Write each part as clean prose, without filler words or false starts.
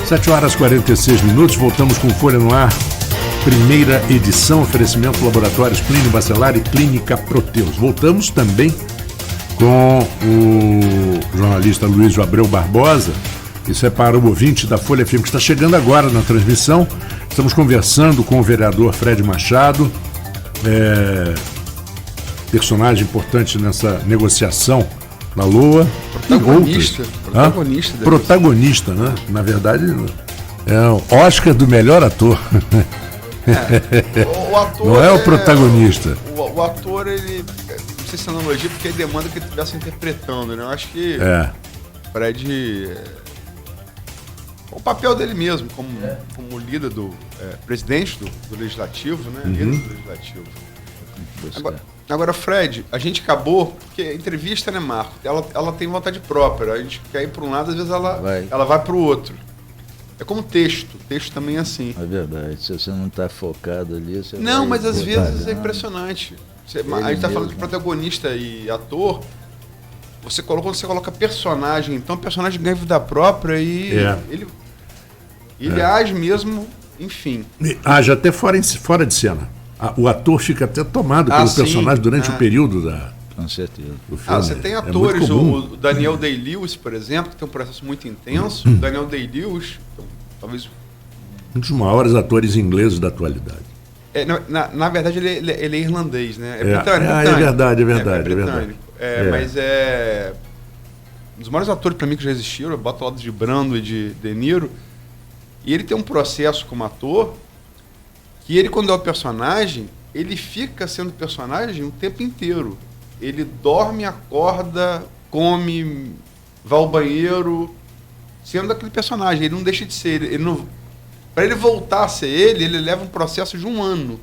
7h46, voltamos com Folha no Ar, primeira edição, oferecimento Laboratórios Plínio Bacelar e Clínica Proteus. Voltamos também com o jornalista Luiz Abreu Barbosa. Isso é para o ouvinte da Folha FM que está chegando agora na transmissão. Estamos conversando com o vereador Fred Machado, personagem importante nessa negociação da LOA. Protagonista, né? Na verdade, é o Oscar do melhor ator. O ator não é o protagonista. O ator, ele, não sei se é analogia, porque ele demanda que ele estivesse interpretando, né? Eu acho que Fred, o papel dele mesmo, como líder presidente do Legislativo, né? Líder do Legislativo. Agora, Fred, a gente acabou, porque a entrevista, né, Marco? Ela tem vontade própria. A gente quer ir para um lado, às vezes ela vai para o outro. É como texto. Texto também é assim. É verdade. Se você não está focado ali, você não, mas às vezes é impressionante. A gente está falando de protagonista e ator. Quando você coloca personagem, então o personagem ganha vida própria e ele age mesmo, enfim. Age até fora de cena. O ator fica até tomado pelo personagem durante o período da... Com certeza. Do filme. Você tem atores, o Daniel Day-Lewis, por exemplo, que tem um processo muito intenso. O Daniel Day-Lewis, talvez... Um dos maiores atores ingleses da atualidade. Na verdade, ele é irlandês, né? É britânico. É verdade. Mas é... Um dos maiores atores, para mim, que já existiram. Eu boto ao lado de Brando e de De Niro. E ele tem um processo como ator... E ele, quando é o personagem, ele fica sendo personagem o tempo inteiro. Ele dorme, acorda, come, vai ao banheiro, sendo aquele personagem. Ele não deixa de ser. Para ele voltar a ser ele leva um processo de 1 ano.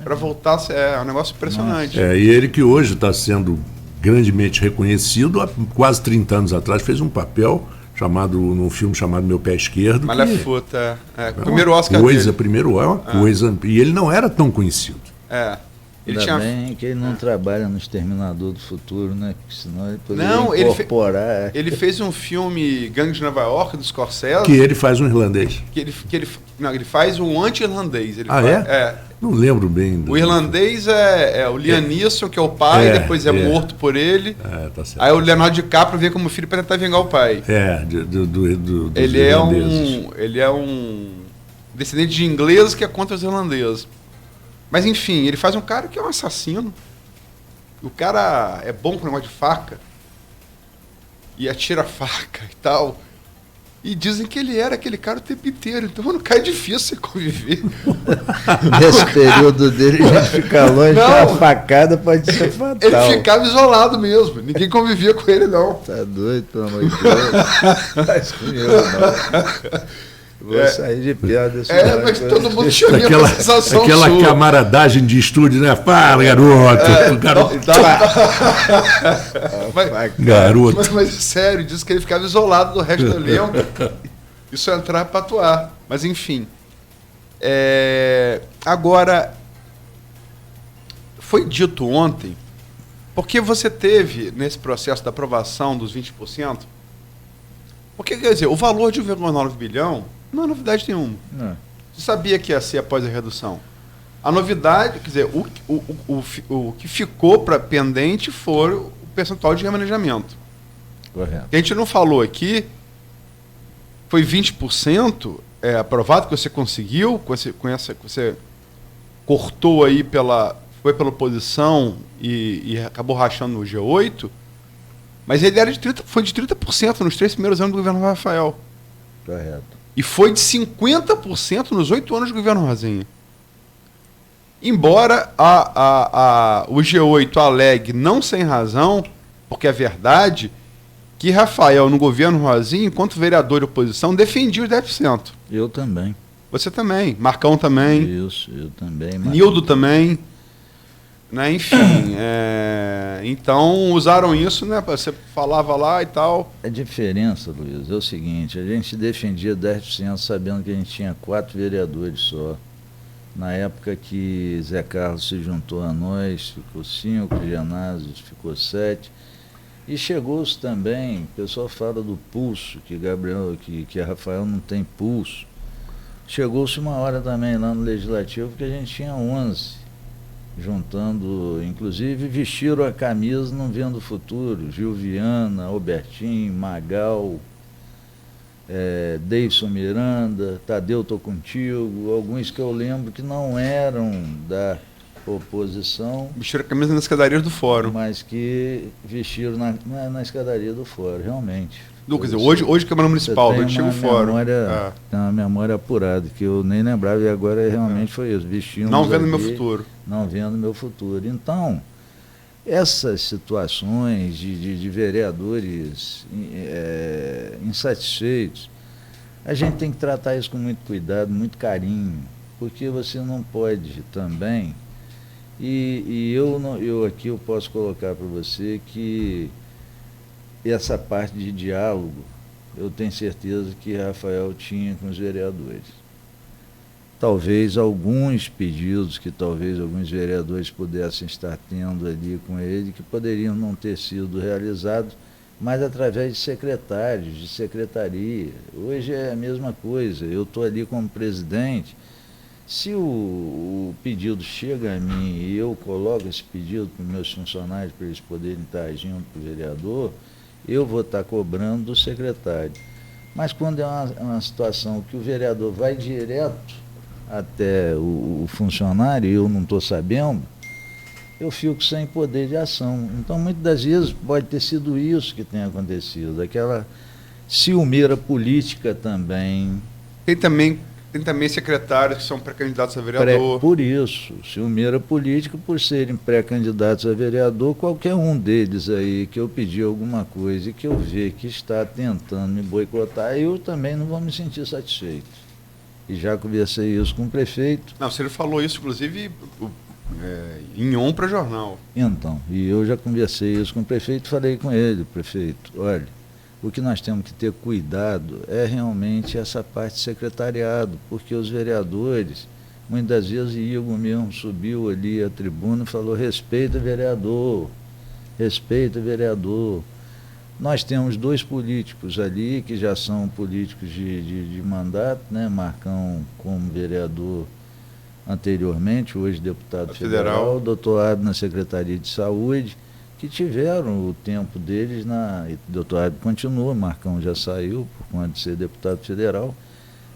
Para voltar a ser... É um negócio impressionante. E ele que hoje está sendo grandemente reconhecido, há quase 30 anos atrás, fez um papel... num filme chamado Meu Pé Esquerdo. Malhafuta. Primeiro Oscar dele. Primeiro é uma coisa. E ele não era tão conhecido. Ainda bem que ele não trabalha no Exterminador do Futuro, né? Porque senão ele poderia incorporar... Ele fez um filme Gangue de Nova York, do Scorsese. Que ele faz um irlandês. Ele faz um anti-irlandês. Não lembro bem. O irlandês é o Liam Neeson, que é o pai, depois é morto por ele. Tá certo. Aí o Leonardo DiCaprio vem como filho para tentar vingar o pai. Ele é um descendente de ingleses que é contra os irlandeses. Mas enfim, ele faz um cara que é um assassino. O cara é bom com negócio de faca. E atira faca e tal. E dizem que ele era aquele cara o tempo inteiro. Então, mano, cara, é difícil você conviver. Nesse período dele, a gente fica longe, a facada pode ser fatal. Ele ficava isolado mesmo. Ninguém convivia com ele, não. Tá doido, pelo amor de Deus. Faz comigo, não. Vou sair de piada desse mas todo mundo tinha aquela sensação aquela sua. Camaradagem de estúdio, né? Fala, garoto. Garoto. Mas sério, disse que ele ficava isolado do resto do elenco. Isso é entrar para atuar. Mas enfim. Agora, foi dito ontem, porque você teve nesse processo da aprovação dos 20%, porque, quer dizer, o valor de 1,9 bilhão não é novidade nenhuma. Não. Você sabia que ia ser após a redução. A novidade, quer dizer, o que ficou para pendente foi o percentual de remanejamento. Correto. A gente não falou aqui, foi 20% aprovado que você conseguiu, que você cortou aí foi pela oposição e acabou rachando no G8, mas ele foi de 30% nos 3 primeiros anos do governo Rafael. Correto. E foi de 50% nos 8 anos do governo Rosinha. Embora o G8 alegue, não sem razão, porque é verdade, que Rafael, no governo Rosinha, enquanto vereador de oposição, defendia os 10%. Eu também. Você também. Marcão também. Isso, eu também. Nildo também. Né? Enfim, então usaram isso, né? Você falava lá e tal. A diferença, Luiz, é o seguinte: a gente defendia 10% sabendo que a gente tinha 4 vereadores só. Na época que Zé Carlos se juntou a nós, ficou 5, Genásio ficou 7. E chegou-se também, o pessoal fala do pulso, que a Rafael não tem pulso. Chegou-se uma hora também lá no Legislativo que a gente tinha 11, juntando, inclusive vestiram a camisa não vendo o futuro. Gil Viana, Albertinho, Magal, Deison Miranda, Tadeu Tô Contigo, alguns que eu lembro que não eram da oposição. Vestiram a camisa nas escadarias do Fórum. Mas que vestiram na escadaria do Fórum, realmente. Quer dizer, hoje Câmara Municipal, do antigo Fórum. Tem uma memória apurada, que eu nem lembrava, e agora realmente foi isso. Vestindo não vendo meu futuro. Não vendo meu futuro. Então, essas situações de vereadores insatisfeitos, a gente tem que tratar isso com muito cuidado, muito carinho, porque você não pode também, eu aqui eu posso colocar para você que essa parte de diálogo, eu tenho certeza que Rafael tinha com os vereadores. Talvez alguns pedidos que talvez alguns vereadores pudessem estar tendo ali com ele, que poderiam não ter sido realizados, mas através de secretários, de secretaria. Hoje é a mesma coisa, eu estou ali como presidente. Se o pedido chega a mim e eu coloco esse pedido para os meus funcionários, para eles poderem estar agindo para o vereador, eu vou estar cobrando do secretário. Mas quando é uma situação que o vereador vai direto até o funcionário e eu não estou sabendo, eu fico sem poder de ação. Então, muitas das vezes, pode ter sido isso que tem acontecido, aquela ciumeira política também. Tem também secretários que são pré-candidatos a vereador. Por isso, ciumeira política, por serem pré-candidatos a vereador, qualquer um deles aí que eu pedir alguma coisa e que eu ver que está tentando me boicotar, eu também não vou me sentir satisfeito. E já conversei isso com o prefeito. Não, você falou isso, inclusive, em on para jornal. Então, e eu já conversei isso com o prefeito, falei com ele, prefeito, olha, o que nós temos que ter cuidado é realmente essa parte de secretariado, porque os vereadores, muitas vezes Igor mesmo subiu ali à tribuna e falou, respeita vereador, respeita vereador. Nós temos 2 políticos ali, que já são políticos de mandato, né? Marcão como vereador anteriormente, hoje deputado federal, doutorado na Secretaria de Saúde, que tiveram o tempo deles, o doutorado continua, Marcão já saiu por conta de ser deputado federal,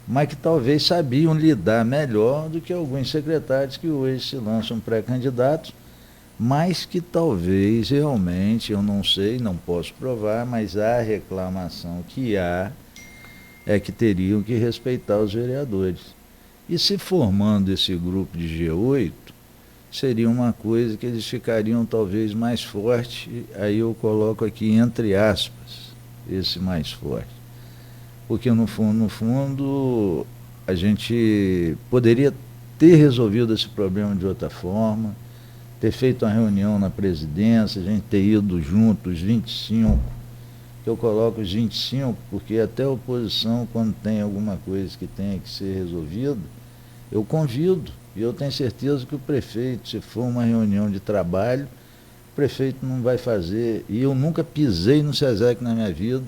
mas que talvez sabiam lidar melhor do que alguns secretários que hoje se lançam pré-candidatos, mas que talvez realmente, eu não sei, não posso provar, mas a reclamação que há é que teriam que respeitar os vereadores. E se formando esse grupo de G8, seria uma coisa que eles ficariam talvez mais forte, aí eu coloco aqui entre aspas, esse mais forte. Porque no fundo, a gente poderia ter resolvido esse problema de outra forma, ter feito uma reunião na presidência, a gente ter ido juntos, os 25, eu coloco os 25, porque até a oposição, quando tem alguma coisa que tenha que ser resolvida, eu convido, e eu tenho certeza que o prefeito, se for uma reunião de trabalho, o prefeito não vai fazer, e eu nunca pisei no SESEC na minha vida,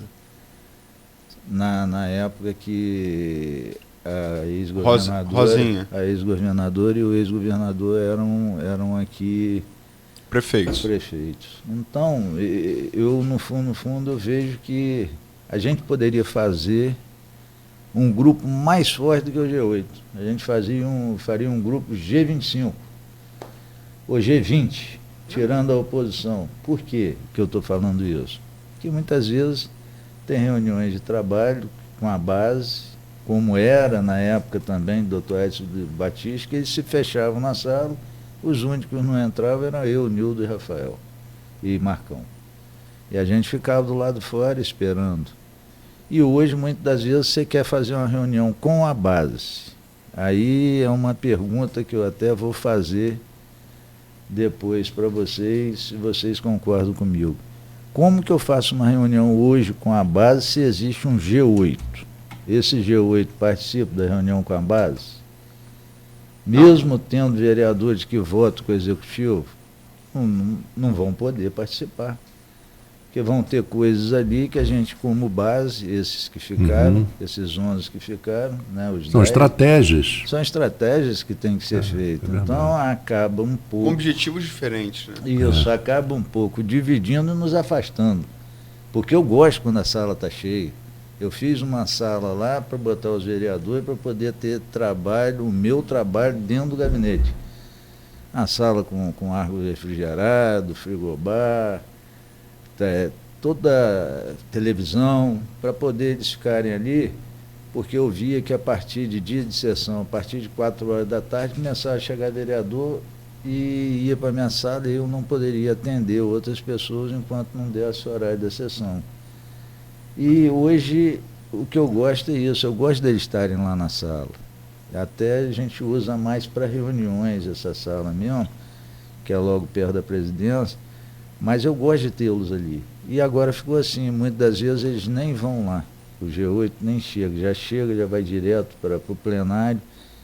na época que a ex-governadora e o ex-governador eram aqui prefeitos. Então, eu no fundo eu vejo que a gente poderia fazer um grupo mais forte do que o G8. A gente faria um grupo G25 ou G20, tirando a oposição. Por que eu estou falando isso? Porque muitas vezes tem reuniões de trabalho com a base, como era na época também do Dr. Edson Batista, que eles se fechavam na sala, os únicos que não entravam eram eu, Nildo e Rafael, e Marcão. E a gente ficava do lado de fora esperando. E hoje, muitas das vezes, você quer fazer uma reunião com a base. Aí é uma pergunta que eu até vou fazer depois para vocês, se vocês concordam comigo. Como que eu faço uma reunião hoje com a base se existe um G8? Esse G8 participa da reunião com a base? Mesmo tendo vereadores que votam com o executivo, não vão poder participar. Porque vão ter coisas ali que a gente, como base, esses que ficaram, esses 11 que ficaram, né, os São 10, estratégias. são estratégias que têm que ser feitas. Então acaba um pouco... Com objetivos diferentes, né? Isso, acaba um pouco dividindo e nos afastando. Porque eu gosto quando a sala está cheia. Eu fiz uma sala lá para botar os vereadores para poder ter trabalho, o meu trabalho dentro do gabinete. A sala com ar refrigerado, frigobar, toda a televisão, para poder eles ficarem ali, porque eu via que a partir de dia de sessão, a partir de 4 horas da tarde, começava a chegar vereador e ia para a minha sala e eu não poderia atender outras pessoas enquanto não desse o horário da sessão. E hoje o que eu gosto é isso, eu gosto deles estarem lá na sala. Até a gente usa mais para reuniões essa sala mesmo, que é logo perto da presidência, mas eu gosto de tê-los ali. E agora ficou assim, muitas das vezes eles nem vão lá, o G8 nem chega, já vai direto para o plenário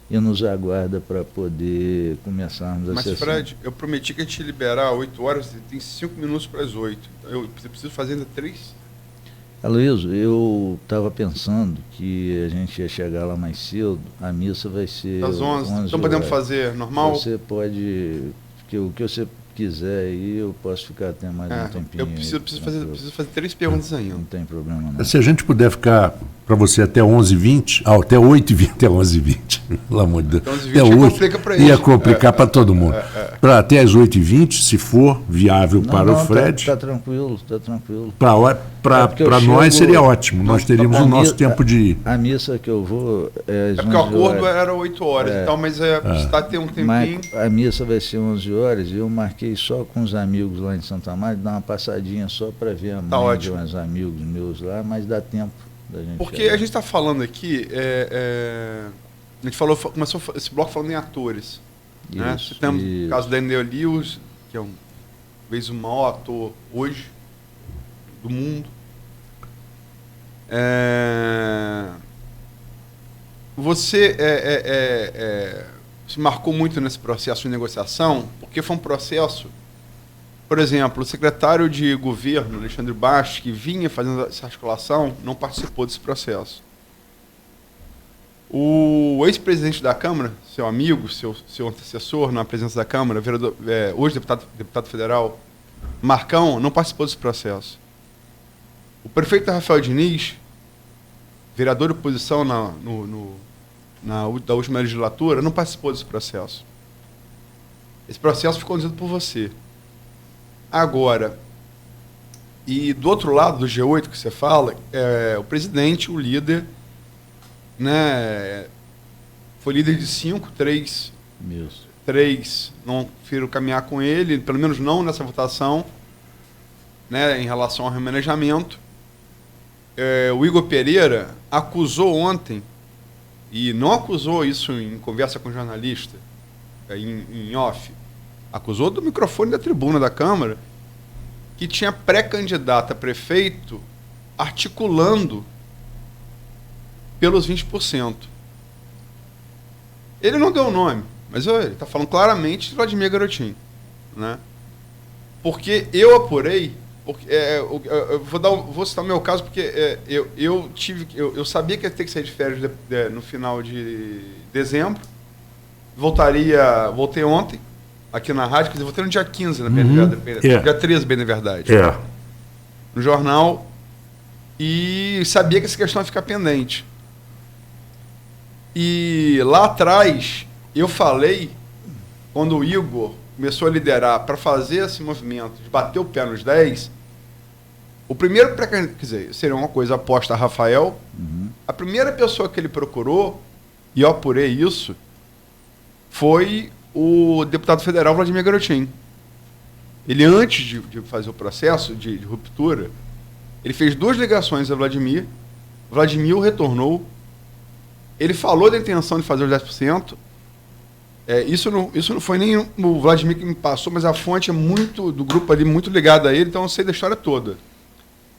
e nos aguarda para poder começarmos a sessão. Mas Fred, eu prometi que a gente ia liberar 8 horas, tem 5 minutos para as 8. Eu preciso fazer ainda 3? Aloysio, eu estava pensando que a gente ia chegar lá mais cedo, a missa vai ser às 11. Então horas. podemos fazer normal? Você pode, o que você quiser aí, eu posso ficar até mais um tempinho. Eu preciso fazer 3 perguntas ainda. Não tem problema não. Se a gente puder ficar para você até 11h20, até 8h20, até 11h20, pelo amor de Deus. Até 8 complica para ia complicar para todo mundo. Para até as 8h20, se for viável para o Fred. Está tranquilo, está tranquilo. Para nós seria ótimo, nós teríamos o nosso tempo de... A missa que eu vou é às 11 porque o acordo horas. era 8 horas, então, mas está ter um tempinho... Mas a missa vai ser 11 horas e eu marquei só com os amigos lá em Santa Amaro, dar uma passadinha só para ver a mãe de uns amigos meus lá, mas dá tempo da gente porque chegar. A gente está falando aqui, a gente começou esse bloco falando em atores. Isso, né? Você tem o caso da Daniel Lewis, que é talvez o maior ator hoje do mundo. Você se marcou muito nesse processo de negociação, porque foi um processo, por exemplo, o secretário de governo, Alexandre Bastos, que vinha fazendo essa articulação, não participou desse processo. O ex-presidente da Câmara, seu amigo, seu antecessor na presidência da Câmara, vereador, hoje deputado federal, Marcão, não participou desse processo. O prefeito Rafael Diniz, vereador de oposição da última legislatura, não participou desse processo. Esse processo foi conduzido por você. Agora, e do outro lado do G8 que você fala, o presidente, o líder, né, foi líder de 5, 3 não prefiro caminhar com ele, pelo menos não nessa votação, né, em relação ao remanejamento. O Igor Pereira acusou ontem, e não acusou isso em conversa com jornalista, em off, acusou do microfone da tribuna da Câmara, que tinha pré-candidato a prefeito articulando pelos 20%. Ele não deu o nome, mas ele está falando claramente de Vladimir Garotinho. Né? Porque eu apurei, eu vou citar o meu caso, porque eu sabia que ia ter que sair de férias no final de dezembro, voltei ontem, aqui na rádio, quer dizer, voltei no dia 15, dia 13, bem na verdade. No jornal, e sabia que essa questão ia ficar pendente. E lá atrás, eu falei, quando o Igor começou a liderar para fazer esse movimento de bater o pé nos 10, o primeiro, quer dizer, seria uma coisa aposta a Rafael, a primeira pessoa que ele procurou, e eu apurei isso, foi o deputado federal Vladimir Garotinho. Ele, antes de fazer o processo de ruptura, ele fez 2 ligações a Vladimir o retornou, ele falou da intenção de fazer os 10%, isso não foi nem o Vladimir que me passou, mas a fonte é muito do grupo ali, muito ligada a ele, então eu sei da história toda.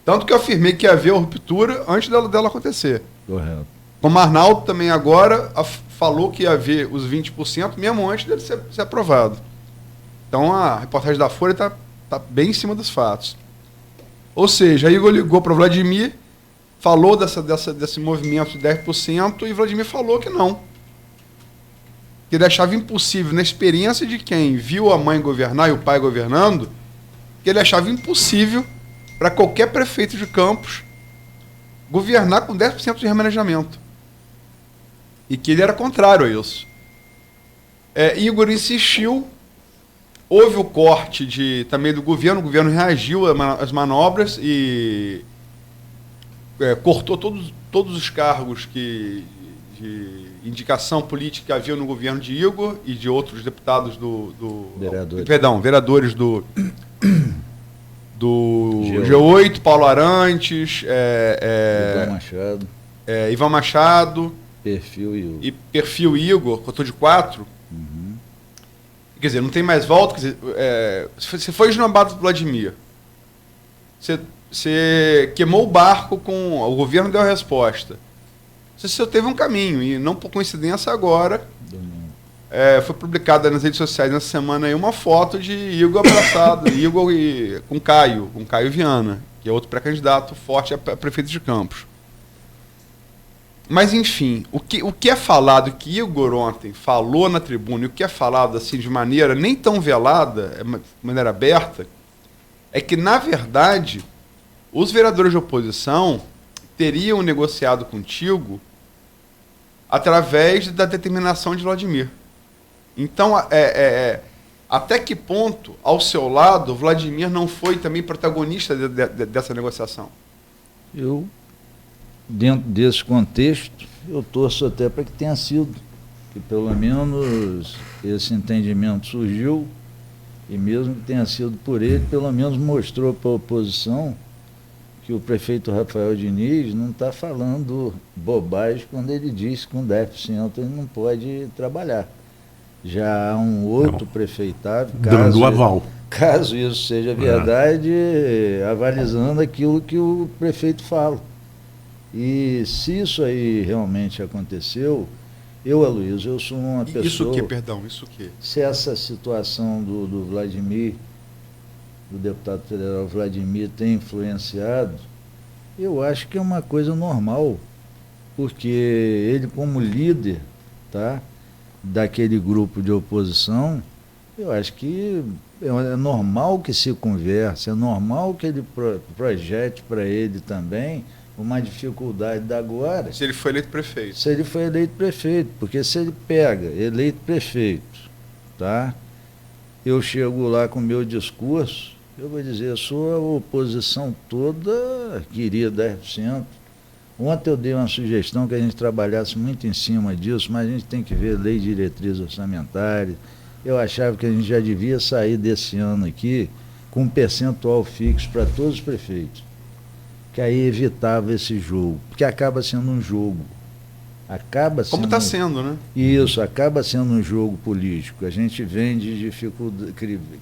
Tanto que eu afirmei que ia haver a ruptura antes dela acontecer. Correto. Como Arnaldo também agora falou que ia haver os 20%, mesmo antes dele ser aprovado. Então a reportagem da Folha está bem em cima dos fatos. Ou seja, Igor ligou para o Vladimir, falou desse movimento de 10% e Vladimir falou que não. Que ele achava impossível, na experiência de quem viu a mãe governar e o pai governando, que ele achava impossível para qualquer prefeito de Campos governar com 10% de remanejamento. E que ele era contrário a isso. Igor insistiu, houve o corte também do governo, o governo reagiu às manobras e cortou todos os cargos de indicação política que havia no governo de Igor e de outros deputados vereadores do G8, Paulo Arantes, Ivan Machado, Perfil Igor, cotou de 4. Quer dizer, não tem mais volta. Quer dizer, você foi esnobado do Vladimir. Você queimou o barco, o governo deu a resposta. Você só teve um caminho, e não por coincidência agora, foi publicada nas redes sociais nessa semana aí uma foto de Igor abraçado, Igor com Caio Viana, que é outro pré-candidato forte a prefeito de Campos. Mas, enfim, o que é falado, que Igor ontem falou na tribuna, e o que é falado assim de maneira nem tão velada, de maneira aberta, é que, na verdade, os vereadores de oposição teriam negociado contigo através da determinação de Vladimir. Então, até que ponto, ao seu lado, Vladimir não foi também protagonista dessa negociação? Dentro desse contexto, eu torço até para que tenha sido, que pelo menos esse entendimento surgiu, e mesmo que tenha sido por ele, pelo menos mostrou para a oposição que o prefeito Rafael Diniz não está falando bobagem quando ele diz que com 10% ele não pode trabalhar. Já há um outro prefeitado, caso isso seja verdade, avalizando aquilo que o prefeito fala. E se isso aí realmente aconteceu, Aloysio, eu sou uma pessoa... Isso o quê, perdão? Isso o quê? Se essa situação do Vladimir, do deputado federal Vladimir, tem influenciado, eu acho que é uma coisa normal, porque ele, como líder, tá, daquele grupo de oposição, eu acho que é normal que se converse, é normal que ele projete para ele também uma dificuldade da agora. Se ele foi eleito prefeito. Se ele foi eleito prefeito, porque se ele pega eleito prefeito, tá? Eu chego lá com o meu discurso, eu vou dizer, a sua oposição toda queria 10%. Ontem eu dei uma sugestão que a gente trabalhasse muito em cima disso, mas a gente tem que ver lei de diretriz orçamentária. Eu achava que a gente já devia sair desse ano aqui com um percentual fixo para todos os prefeitos, que aí evitava esse jogo, porque acaba sendo um jogo. Como está sendo, né? Isso, acaba sendo um jogo político. A gente vende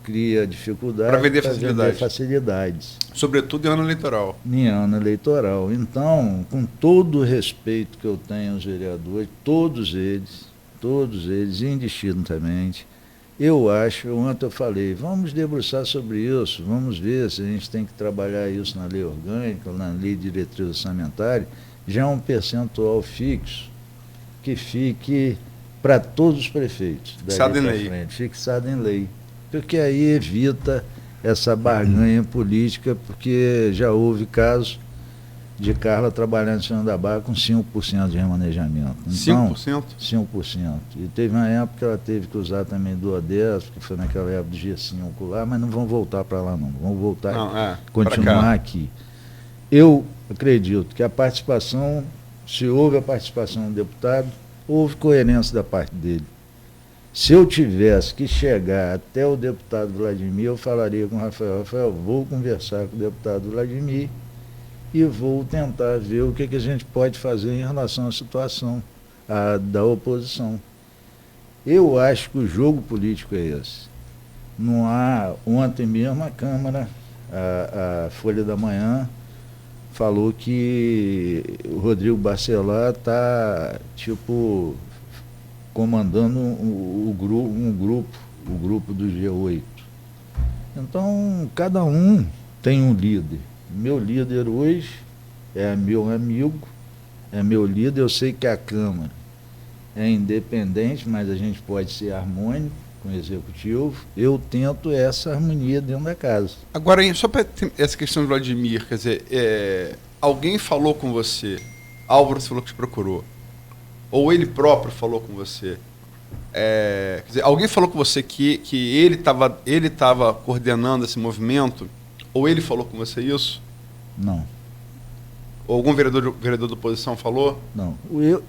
cria dificuldade para vender facilidades. Sobretudo em ano eleitoral. Em ano eleitoral. Então, com todo o respeito que eu tenho aos vereadores, todos eles, indistintamente, eu acho, ontem eu falei, vamos debruçar sobre isso, vamos ver se a gente tem que trabalhar isso na lei orgânica, na lei de diretriz orçamentária, já um percentual fixo que fique para todos os prefeitos. Fixado em lei. Fixado em lei. Porque aí evita essa barganha política, porque já houve casos de Carla trabalhando em Senhor da Barra com 5% de remanejamento. Então, 5%? 5%. E teve uma época que ela teve que usar também do ODS, que foi naquela época do G5 lá, mas não vão voltar para lá não. Vão voltar, continuar aqui. Eu acredito que a participação, se houve a participação do deputado, houve coerência da parte dele. Se eu tivesse que chegar até o deputado Vladimir, eu falaria com o Rafael, vou conversar com o deputado Vladimir e vou tentar ver o que a gente pode fazer em relação à situação da oposição. Eu acho que o jogo político é esse. Não há, ontem mesmo a Câmara, a Folha da Manhã, falou que o Rodrigo Bacelar está, comandando um grupo do G8. Então, cada um tem um líder Meu líder hoje é meu amigo, é meu líder. Eu sei que a Câmara é independente, mas a gente pode ser harmônico com o Executivo. Eu tento essa harmonia dentro da casa. Agora, só para essa questão do Vladimir, quer dizer, alguém falou com você, Álvaro falou que te procurou, ou ele próprio falou com você, quer dizer, alguém falou com você que ele estava coordenando esse movimento, ou ele falou com você isso? Não. Ou algum vereador da oposição falou? Não.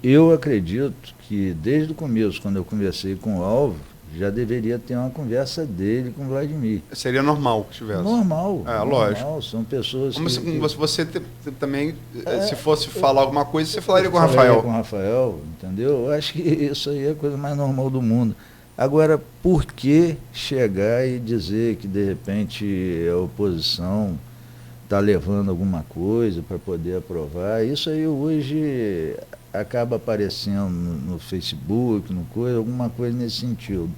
Eu acredito que desde o começo, quando eu conversei com o Álvaro, já deveria ter uma conversa dele com o Vladimir. Seria normal que tivesse. Normal. Lógico. São pessoas como você também, se fosse falar alguma coisa, você falaria com o Rafael. Falaria com o Rafael, entendeu? Eu acho que isso aí é a coisa mais normal do mundo. Agora, por que chegar e dizer que, de repente, a oposição está levando alguma coisa para poder aprovar? Isso aí hoje acaba aparecendo no Facebook, alguma coisa nesse sentido.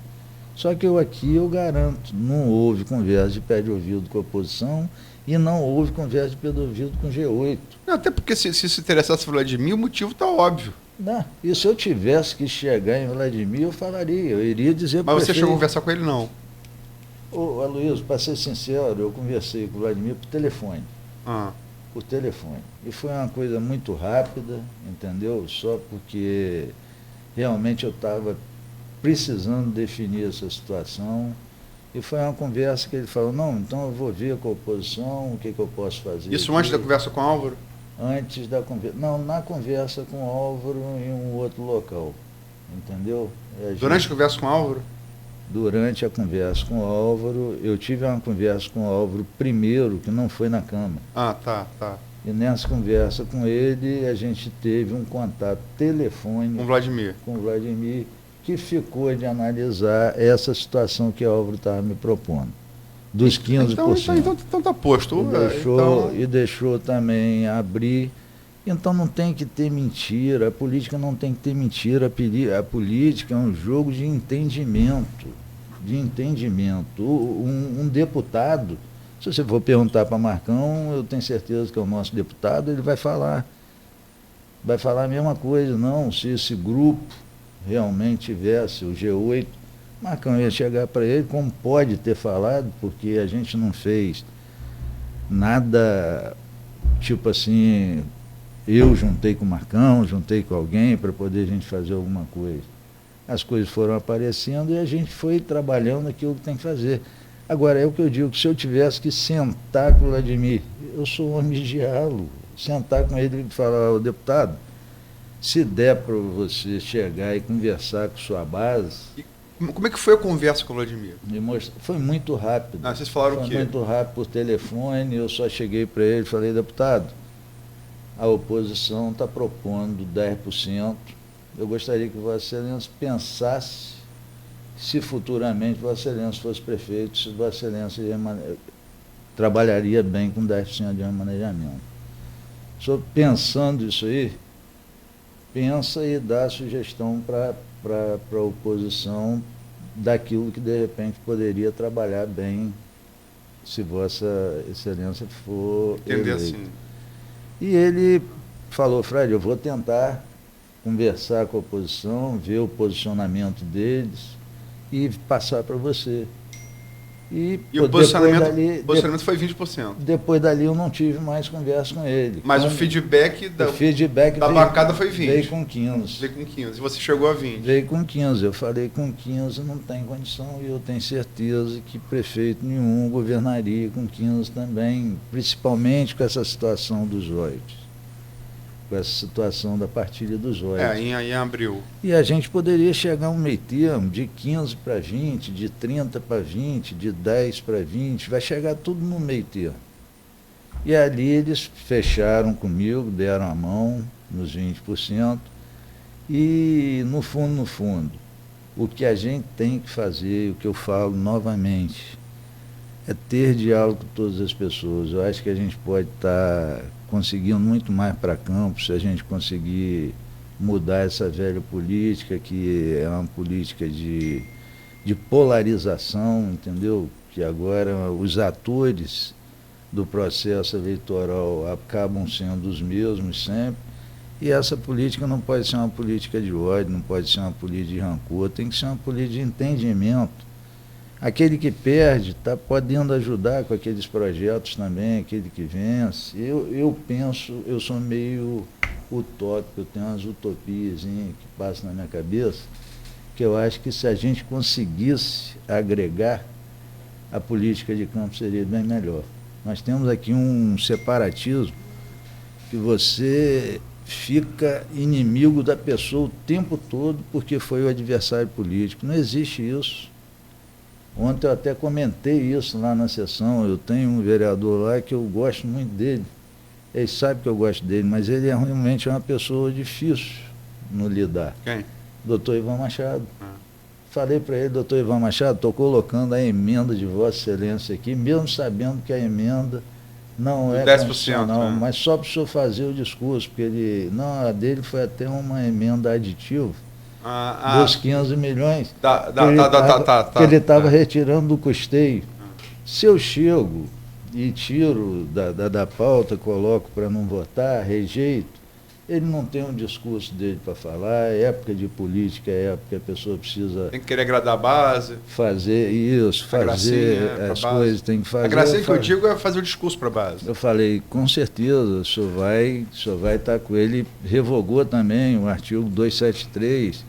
Só que eu garanto, não houve conversa de pé de ouvido com a oposição e não houve conversa de pé de ouvido com o G8. Não, até porque se interessasse em Vladimir, o motivo está óbvio. Não, e se eu tivesse que chegar em Vladimir, eu falaria, eu iria dizer para Mas você chegou a conversar com ele, não? Ô, Aloysio, para ser sincero, eu conversei com o Vladimir por telefone. Por telefone. E foi uma coisa muito rápida, entendeu? Só porque realmente eu estava precisando definir essa situação. E foi uma conversa que ele falou, não, então eu vou ver com a oposição, o que eu posso fazer. Isso aqui. Antes da conversa com o Álvaro? Antes da conversa. Não, na conversa com o Álvaro em um outro local. Entendeu? Durante a conversa com o Álvaro? Durante a conversa com o Álvaro, eu tive uma conversa com o Álvaro primeiro, que não foi na Câmara. Tá. E nessa conversa com ele, a gente teve um contato telefônico com o Vladimir, que ficou de analisar essa situação que o Álvaro estava me propondo, dos 15%. Então tá posto. E deixou também abrir. Então não tem que ter mentira, a política não tem que ter mentira, a política é um jogo de entendimento. Um deputado, se você for perguntar para Marcão, eu tenho certeza que é o nosso deputado, ele vai falar a mesma coisa. Não, se esse grupo realmente tivesse o G8, Marcão ia chegar para ele, como pode ter falado, porque a gente não fez nada, tipo assim, eu juntei com o Marcão, juntei com alguém para poder a gente fazer alguma coisa. As coisas foram aparecendo e a gente foi trabalhando aquilo que tem que fazer. Agora, é o que eu digo, que se eu tivesse que sentar com o Vladimir, eu sou um homem de diálogo, sentar com ele e falar, ô deputado, se der para você chegar e conversar com sua base... Como é que foi a conversa com o Vladimir? Foi muito rápido. Vocês falaram o quê? Foi muito rápido por telefone, eu só cheguei para ele e falei, deputado, a oposição está propondo 10%. Eu gostaria que Vossa Excelência pensasse se futuramente Vossa Excelência fosse prefeito, se Vossa Excelência trabalharia bem com 10% de remanejamento. Só pensando isso aí, pensa e dá sugestão para a oposição daquilo que de repente poderia trabalhar bem se Vossa Excelência for entender eleito. Assim. E ele falou, Fred, eu vou tentar conversar com a oposição, ver o posicionamento deles e passar para você. E o posicionamento foi 20%. Depois dali eu não tive mais conversa com ele. Mas o feedback da bancada foi 20%. Veio com 15%. Veio com 15%. E você chegou a 20%. Veio com 15%. Eu falei com 15% não tem condição e eu tenho certeza que prefeito nenhum governaria com 15% também, principalmente com essa situação dos royalties. Com essa situação da partilha dos royalties. Em abril. E a gente poderia chegar a um meio termo de 15 para 20, de 30 para 20, de 10 para 20, vai chegar tudo no meio termo. E ali eles fecharam comigo, deram a mão nos 20%, e no fundo, o que a gente tem que fazer, o que eu falo novamente, é ter diálogo com todas as pessoas. Eu acho que a gente pode estar conseguindo muito mais para campo se a gente conseguir mudar essa velha política, que é uma política de polarização, entendeu? Que agora os atores do processo eleitoral acabam sendo os mesmos sempre. E essa política não pode ser uma política de ódio, não pode ser uma política de rancor, tem que ser uma política de entendimento. Aquele que perde está podendo ajudar com aqueles projetos também, aquele que vence. Eu penso, eu sou meio utópico, eu tenho umas utopias que passam na minha cabeça, que eu acho que se a gente conseguisse agregar, a política de campo seria bem melhor. Nós temos aqui um separatismo que você fica inimigo da pessoa o tempo todo porque foi o adversário político. Não existe isso. Ontem eu até comentei isso lá na sessão. Eu tenho um vereador lá que eu gosto muito dele. Ele sabe que eu gosto dele, mas ele realmente é uma pessoa difícil no lidar. Quem? Doutor Ivan Machado. Falei para ele, doutor Ivan Machado, estou colocando a emenda de Vossa Excelência aqui, mesmo sabendo que a emenda não é 10%, constitucional, mas só para o senhor fazer o discurso, porque ele, não, a dele foi até uma emenda aditiva, dos 15 milhões, que ele estava retirando do custeio. Se eu chego e tiro da pauta, coloco para não votar, rejeito, ele não tem um discurso dele para falar, é época de política, é época que a pessoa precisa... Tem que querer agradar a base. Fazer isso, fazer as coisas, tem que fazer... A gracinha que eu digo é fazer o discurso para a base. Eu falei, com certeza, o senhor vai estar com ele. Revogou também o artigo 273,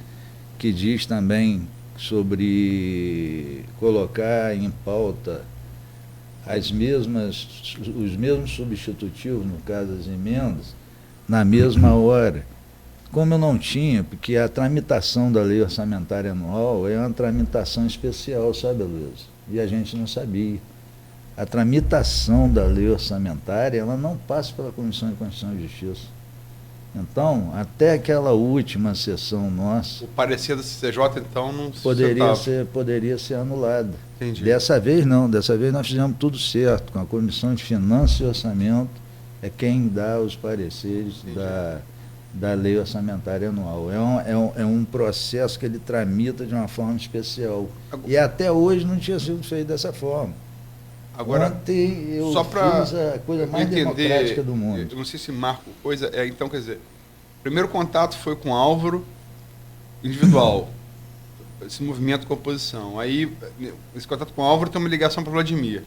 que diz também sobre colocar em pauta os mesmos substitutivos, no caso das emendas, na mesma hora. Como eu não tinha, porque a tramitação da lei orçamentária anual é uma tramitação especial, sabe, Luiz? E a gente não sabia. A tramitação da lei orçamentária, ela não passa pela Comissão de Constituição e Justiça. Então, até aquela última sessão nossa... O parecer da CCJ, então, não poderia ser anulado. Entendi. Dessa vez não, dessa vez nós fizemos tudo certo, com a Comissão de Finanças e Orçamento, é quem dá os pareceres da lei orçamentária anual. É um processo que ele tramita de uma forma especial. E até hoje não tinha sido feito dessa forma. Agora, ontem eu fiz a coisa mais democrática do mundo. Eu não sei se marco coisa. Então, quer dizer, o primeiro contato foi com Álvaro, individual, esse movimento com a oposição. Aí, esse contato com Álvaro tem uma ligação para o Vladimir.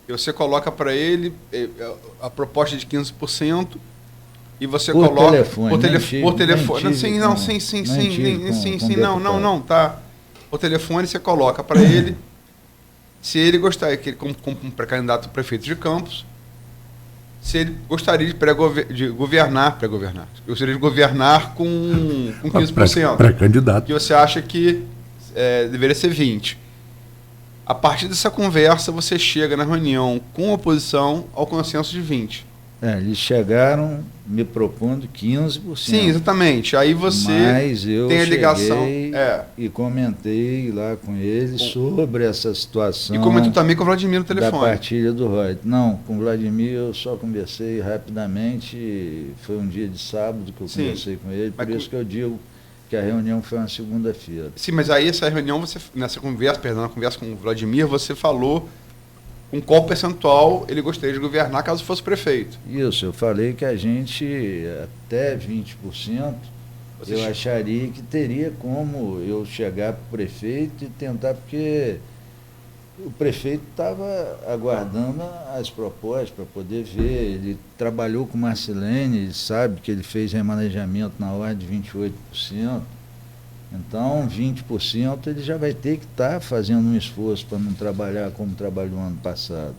E você coloca para ele a proposta de 15% e você coloca por telefone. Tá. Por telefone você coloca para ele se ele gostaria, que ele como pré-candidato a prefeito de Campos, se ele gostaria de governar com 15%. Pré-candidato. Que você acha que deveria ser 20%. A partir dessa conversa, você chega na reunião com a oposição ao consenso de 20%. Eles chegaram me propondo 15%. Sim, exatamente. Aí você tem a ligação. E comentei lá com eles sobre essa situação. E comentou também com o Vladimir no telefone. Da partilha do Reuters. Não, com o Vladimir eu só conversei rapidamente. Foi um dia de sábado que eu conversei com ele. Por isso que eu digo que a reunião foi uma segunda-feira. Sim, mas aí essa reunião, na conversa com o Vladimir, você falou com qual percentual ele gostaria de governar caso fosse prefeito. Isso, eu falei que a gente, até 20%, eu acharia que teria como eu chegar para o prefeito e tentar, porque o prefeito estava aguardando as propostas para poder ver. Ele trabalhou com Marcelene, ele sabe que ele fez remanejamento na ordem de 28%. Então, 20% ele já vai ter que estar fazendo um esforço para não trabalhar como trabalhou no ano passado.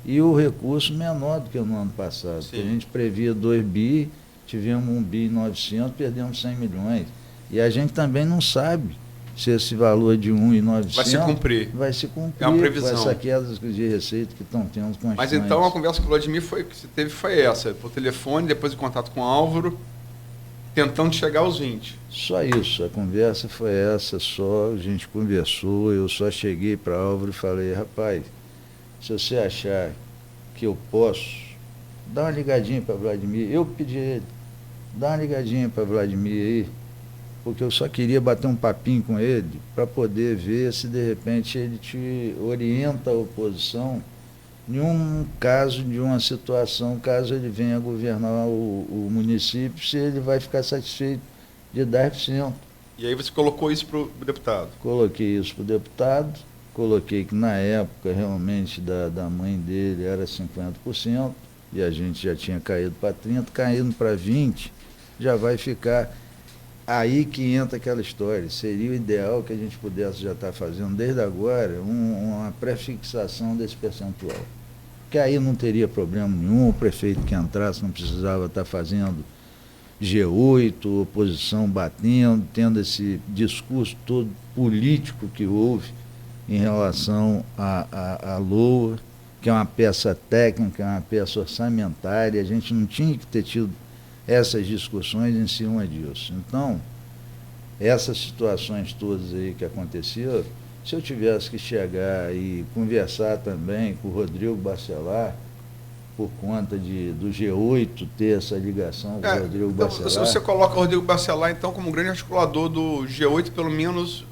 E o recurso menor do que no ano passado. Porque a gente previa 2 bi, tivemos 1 bi e 900, perdemos 100 milhões. E a gente também não sabe se esse valor de 1.900 vai se cumprir. É uma previsão. Com essa queda de receita que estão tendo constantes. Mas então a conversa com o Vladimir que você teve foi essa, por telefone, depois em contato com o Álvaro, tentando chegar aos 20. Só isso, a conversa foi essa, a gente conversou, eu só cheguei para Álvaro e falei, rapaz, se você achar que eu posso, dá uma ligadinha para Vladimir. Eu pedi a ele, dá uma ligadinha para Vladimir aí, porque eu só queria bater um papinho com ele para poder ver se de repente ele te orienta a oposição nenhum caso de uma situação, caso ele venha governar o município, se ele vai ficar satisfeito de 10%. E aí você colocou isso para o deputado? Coloquei isso para o deputado, coloquei que na época realmente da mãe dele era 50%, e a gente já tinha caído para 30%, caindo para 20%, já vai ficar aí que entra aquela história. Seria o ideal que a gente pudesse já estar fazendo desde agora uma pré-fixação desse percentual. Que aí não teria problema nenhum, o prefeito que entrasse não precisava estar fazendo G8, oposição batendo, tendo esse discurso todo político que houve em relação à LOA, que é uma peça técnica, é uma peça orçamentária. A gente não tinha que ter tido essas discussões em cima disso. Então, essas situações todas aí que aconteceram, se eu tivesse que chegar e conversar também com o Rodrigo Bacelar, por conta do G8 ter essa ligação com o Rodrigo Bacelar. Se você coloca o Rodrigo Bacelar, então, como grande articulador do G8, pelo menos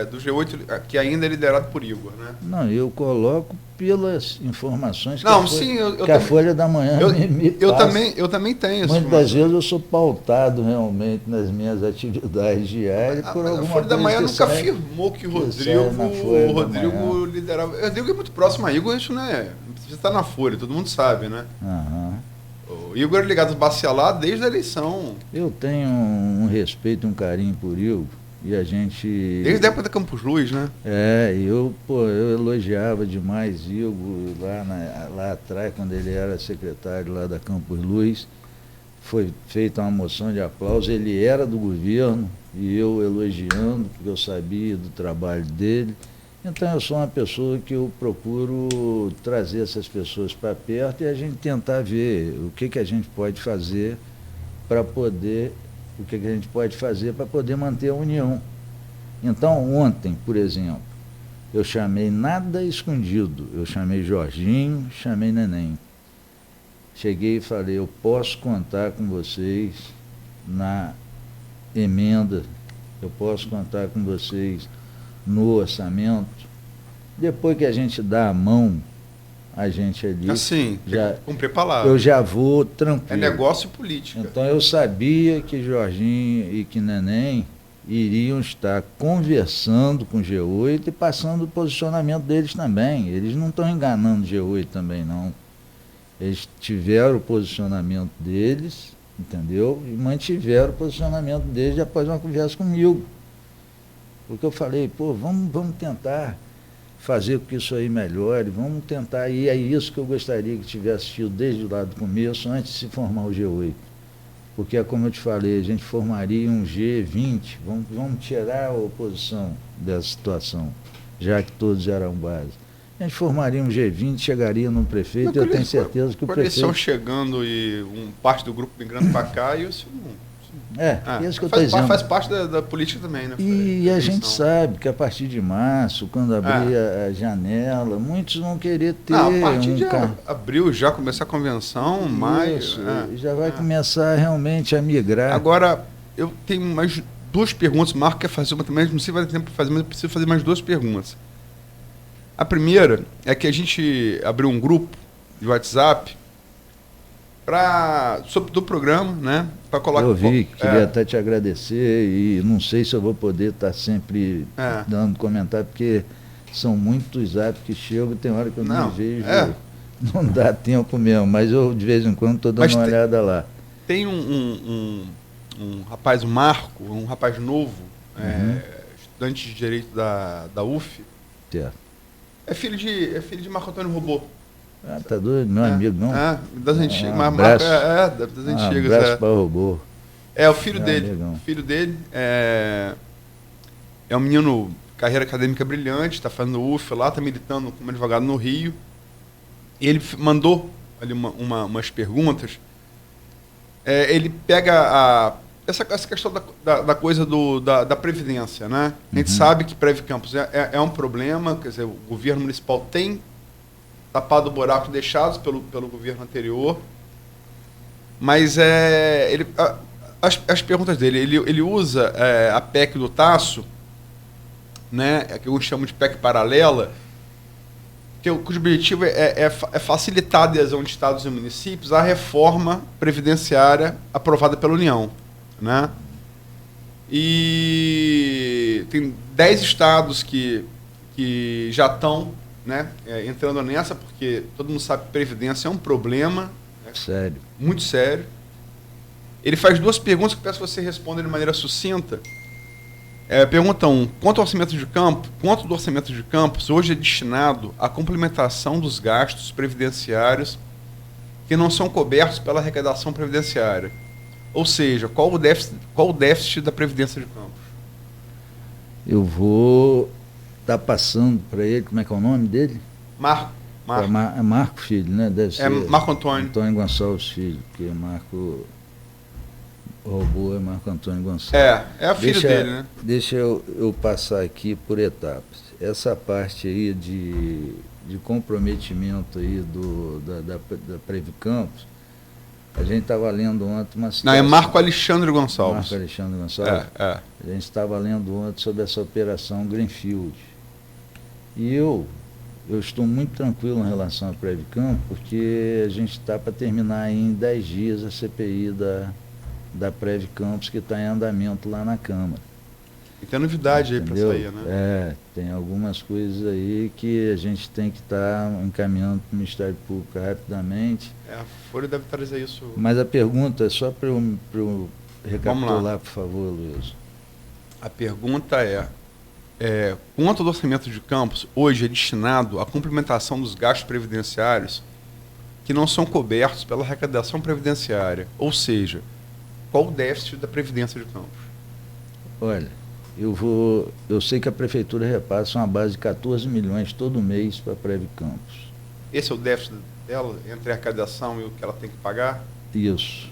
do G8, que ainda é liderado por Igor, né? Não, eu coloco pelas informações que a Folha da Manhã me passa. Eu também tenho isso. Muitas vezes eu sou pautado realmente nas minhas atividades diárias por alguma coisa. A Folha da Manhã nunca afirmou que o Rodrigo liderava. O Rodrigo é muito próximo a Igor, isso não é... Você está na Folha, todo mundo sabe, né? Uhum. O Igor é ligado ao Bacelar desde a eleição. Eu tenho um respeito e um carinho por Igor, e a gente... Desde a época da Campos Luz, né? Eu elogiava demais Igor lá atrás, quando ele era secretário lá da Campos Luz. Foi feita uma moção de aplauso, ele era do governo, e eu elogiando, porque eu sabia do trabalho dele. Então, eu sou uma pessoa que eu procuro trazer essas pessoas para perto e a gente tentar ver o que a gente pode fazer para poder manter a união. Então, ontem, por exemplo, eu chamei nada escondido, eu chamei Jorginho, chamei Neném. Cheguei e falei, eu posso contar com vocês na emenda, eu posso contar com vocês no orçamento. Depois que a gente dá a mão, a gente ali... Assim, já cumprir palavra. Eu já vou tranquilo. É negócio e política. Então eu sabia que Jorginho e que Neném iriam estar conversando com o G8 e passando o posicionamento deles também. Eles não estão enganando o G8 também, não. Eles tiveram o posicionamento deles, entendeu? E mantiveram o posicionamento deles após uma conversa comigo. Porque eu falei, vamos tentar fazer com que isso aí melhore, vamos tentar, e é isso que eu gostaria que tivesse tido desde lá do começo, antes de se formar o G8. Porque é como eu te falei, a gente formaria um G20, vamos tirar a oposição dessa situação, já que todos eram base. A gente formaria um G20, chegaria no prefeito, eu tenho certeza que o prefeito... Coalição chegando e parte do grupo migrando para cá, e isso não... isso que eu estou dizendo. Faz parte da política também, né? E a gente sabe que a partir de março, quando abrir a janela, muitos vão querer ter a partir de abril, já começar a convenção, mas... já vai começar realmente a migrar. Agora, eu tenho mais duas perguntas. O Marco quer fazer uma também, não sei se vai ter tempo para fazer, mas eu preciso fazer mais duas perguntas. A primeira é que a gente abriu um grupo de WhatsApp do programa, né? Para colocar. Eu vi, queria até te agradecer e não sei se eu vou poder estar sempre dando comentário, porque são muitos apps que chegam, tem hora que eu não vejo, não dá tempo mesmo, mas eu de vez em quando estou dando uma olhada lá. Tem um rapaz, o Marco, um rapaz novo, estudante de Direito da UF. Certo. É filho de Marco Antônio Robô. Tá doido, meu amigo, não? Das antigas. Das antigas. Abraço para o Robô. O filho dele. Amigão. O filho dele é um menino, carreira acadêmica brilhante, está fazendo UF lá, está militando como advogado no Rio. E ele mandou ali umas perguntas. Ele pega essa questão da coisa da Previdência, né? A gente sabe que Previcampos é um problema, quer dizer, o governo municipal tem tapado o buraco deixados pelo governo anterior, mas as perguntas dele, ele usa a PEC do Tasso, né, que eu chamo de PEC paralela, cujo objetivo é facilitar a adesão de estados e municípios à reforma previdenciária aprovada pela União, né? E tem 10 estados que já estão, né, entrando nessa, porque todo mundo sabe que previdência é um problema, né, sério, muito sério. Ele faz 2 perguntas que eu peço que você responda de maneira sucinta. Pergunta 1. Quanto do orçamento de campos hoje é destinado à complementação dos gastos previdenciários que não são cobertos pela arrecadação previdenciária? Ou seja, qual o déficit da Previdência de Campos? Eu vou estar passando para ele, como é que é o nome dele? Marco. É Marco Filho, né? Deve ser Marco Antônio. Antônio Gonçalves Filho, porque Marco roubou é Marco Antônio Gonçalves. É a filha dele, né? Deixa eu passar aqui por etapas. Essa parte aí de comprometimento aí da Previcampos, a gente estava lendo ontem uma situação. Não, é Marco Alexandre Gonçalves. Marco Alexandre Gonçalves. A gente estava lendo ontem sobre essa operação Greenfield. E eu estou muito tranquilo em relação à Previcampos, porque a gente está para terminar aí em 10 dias a CPI da Previcampos, que está em andamento lá na Câmara. E tem novidade aí para sair, né? Tem algumas coisas aí que a gente tem que estar encaminhando para o Ministério Público rapidamente. A Folha deve trazer isso. Mas a pergunta é só para eu recapitular, por favor, Luiz. A pergunta quanto do orçamento de campos hoje é destinado à complementação dos gastos previdenciários que não são cobertos pela arrecadação previdenciária? Ou seja, qual o déficit da Previdência de Campos? Olha, eu sei que a Prefeitura repassa uma base de 14 milhões todo mês para a Previcampos. Esse é o déficit dela, entre a arrecadação e o que ela tem que pagar? Isso.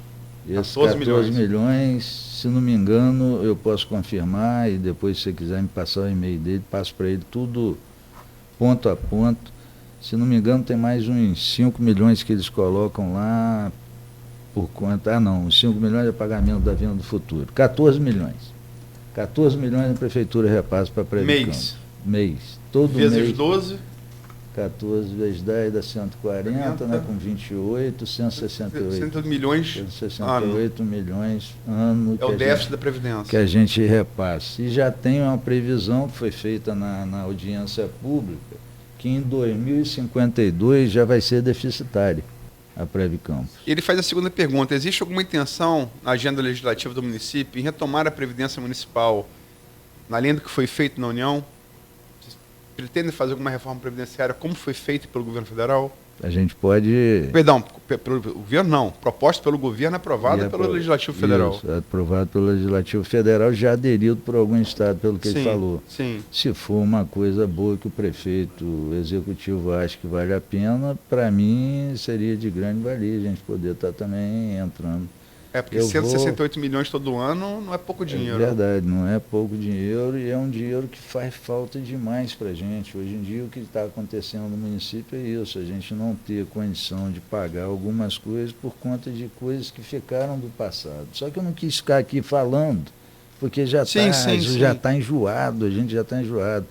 Esses 14 milhões, se não me engano, eu posso confirmar, e depois, se você quiser me passar o e-mail dele, passo para ele tudo ponto a ponto. Se não me engano, tem mais uns 5 milhões que eles colocam lá por conta. Os 5 milhões é pagamento da Venda do Futuro. 14 milhões. 14 milhões a Prefeitura repassa para a Previcampos. Mês. Todo mês. Vezes 12. 14 vezes 10 dá 140, né, com 28, 168. 100 milhões 168 milhões ano. É o déficit da Previdência. Que a gente repassa. E já tem uma previsão que foi feita na audiência pública, que em 2052 já vai ser deficitária a Previcampos. Ele faz a segunda pergunta. Existe alguma intenção na agenda legislativa do município em retomar a Previdência Municipal na linha do que foi feito na União? Pretende fazer alguma reforma previdenciária como foi feito pelo governo federal? A gente pode... Perdão, pelo governo não. Proposta pelo governo, aprovada pelo Legislativo Federal. Isso, aprovado pelo Legislativo Federal, já aderido por algum estado, pelo que ele falou. Sim. Se for uma coisa boa que o prefeito, o executivo acha que vale a pena, para mim seria de grande valia a gente poder estar também entrando. Porque 168 milhões todo ano não é pouco dinheiro. É verdade, não é pouco dinheiro, e é um dinheiro que faz falta demais para a gente. Hoje em dia o que está acontecendo no município é isso, a gente não ter condição de pagar algumas coisas por conta de coisas que ficaram do passado. Só que eu não quis ficar aqui falando, porque já está enjoado, a gente já está enjoado.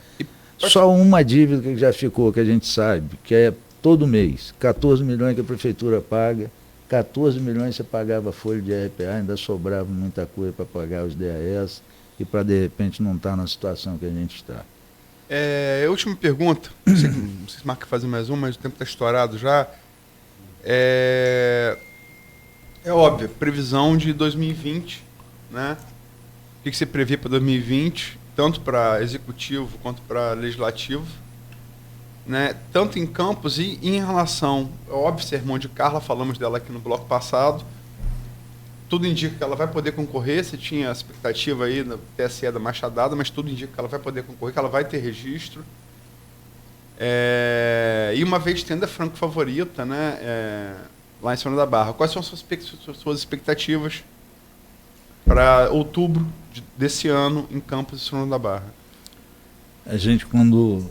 Só uma dívida que já ficou, que a gente sabe, que é todo mês, 14 milhões que a prefeitura paga. 14 milhões você pagava folha de RPA, ainda sobrava muita coisa para pagar os DAS e para, de repente, não estar na situação que a gente está. Última pergunta, não sei se marca fazer mais uma, mas o tempo está estourado já. É óbvio, previsão de 2020, né? O que você prevê para 2020, tanto para executivo quanto para legislativo? Né, tanto em Campos e em relação, é óbvio, Sermão de Carla, falamos dela aqui no bloco passado, tudo indica que ela vai poder concorrer, você tinha a expectativa aí no TSE da Machadada, mas tudo indica que ela vai poder concorrer, que ela vai ter registro. E uma vez tendo a franco favorita, né, lá em São da Barra, quais são as suas expectativas para outubro desse ano em Campos e São da Barra? A gente, quando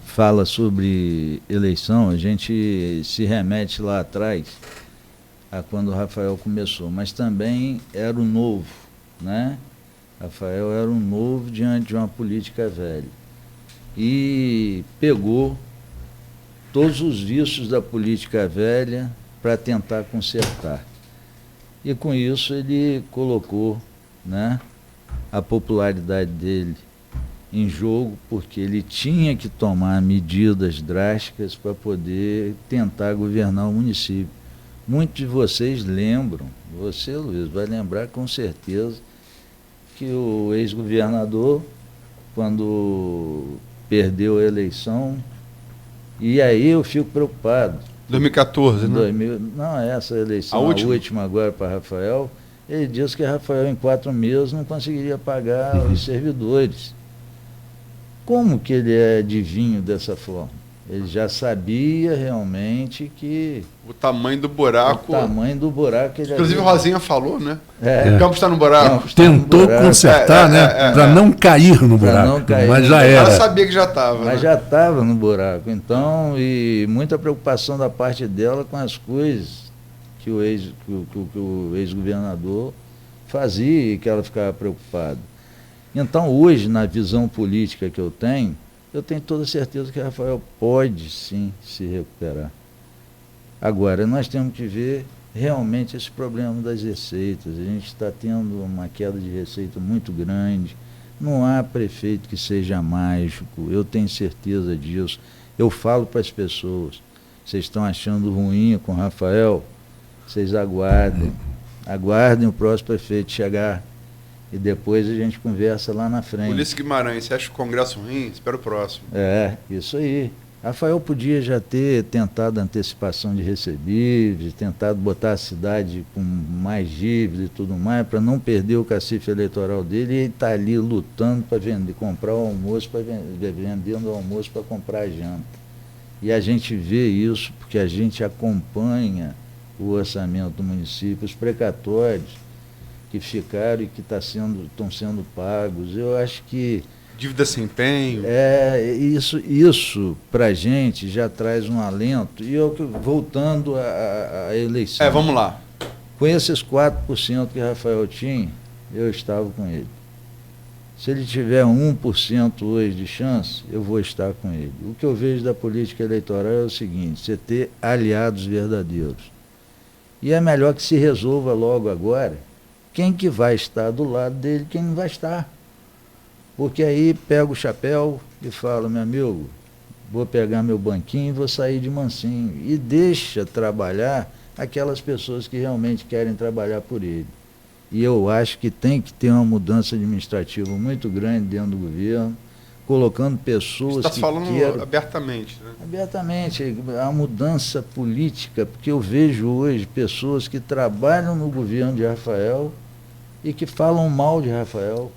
fala sobre eleição, a gente se remete lá atrás a quando o Rafael começou, mas também era o novo, né? Rafael era um novo diante de uma política velha. E pegou todos os vícios da política velha para tentar consertar. E com isso ele colocou, né, a popularidade dele em jogo, porque ele tinha que tomar medidas drásticas para poder tentar governar o município. Muitos de vocês lembram, você, Luiz, vai lembrar com certeza, que o ex-governador, quando perdeu a eleição, e aí eu fico preocupado. 2014, né? Não, essa eleição, a última agora para Rafael, ele disse que Rafael em 4 meses não conseguiria pagar os servidores. Como que ele é adivinho dessa forma? Ele já sabia realmente que... O tamanho do buraco... Inclusive o Rosinha falou, né? O campo está no buraco. Tentou consertar, né? Para não cair no buraco. Mas já era. Ela sabia que já estava. Mas já estava no buraco. Então, e muita preocupação da parte dela com as coisas que o ex-governador fazia e que ela ficava preocupada. Então, hoje, na visão política que eu tenho toda certeza que Rafael pode, sim, se recuperar. Agora, nós temos que ver realmente esse problema das receitas. A gente está tendo uma queda de receita muito grande. Não há prefeito que seja mágico, eu tenho certeza disso. Eu falo para as pessoas, vocês estão achando ruim com o Rafael? Vocês aguardem o próximo prefeito chegar. E depois a gente conversa lá na frente. Ulisses Guimarães, você acha o Congresso ruim? Espera o próximo. Isso aí. Rafael podia já ter tentado antecipação de recebíveis, tentado botar a cidade com mais dívidas e tudo mais, para não perder o cacife eleitoral dele, e ele está ali lutando para comprar o almoço, vendendo o almoço para comprar a janta. E a gente vê isso porque a gente acompanha o orçamento do município, os precatórios que ficaram e que estão sendo pagos. Eu acho que... Dívida sem empenho. Isso para a gente já traz um alento. E eu, voltando à eleição... vamos lá. Com esses 4% que Rafael tinha, eu estava com ele. Se ele tiver 1% hoje de chance, eu vou estar com ele. O que eu vejo da política eleitoral é o seguinte, você ter aliados verdadeiros. E é melhor que se resolva logo agora quem que vai estar do lado dele, quem não vai estar. Porque aí pega o chapéu e fala, meu amigo, vou pegar meu banquinho e vou sair de mansinho. E deixa trabalhar aquelas pessoas que realmente querem trabalhar por ele. E eu acho que tem que ter uma mudança administrativa muito grande dentro do governo, colocando pessoas que Você está falando abertamente, né? Abertamente, a mudança política, porque eu vejo hoje pessoas que trabalham no governo de Rafael e que falam mal de Rafael.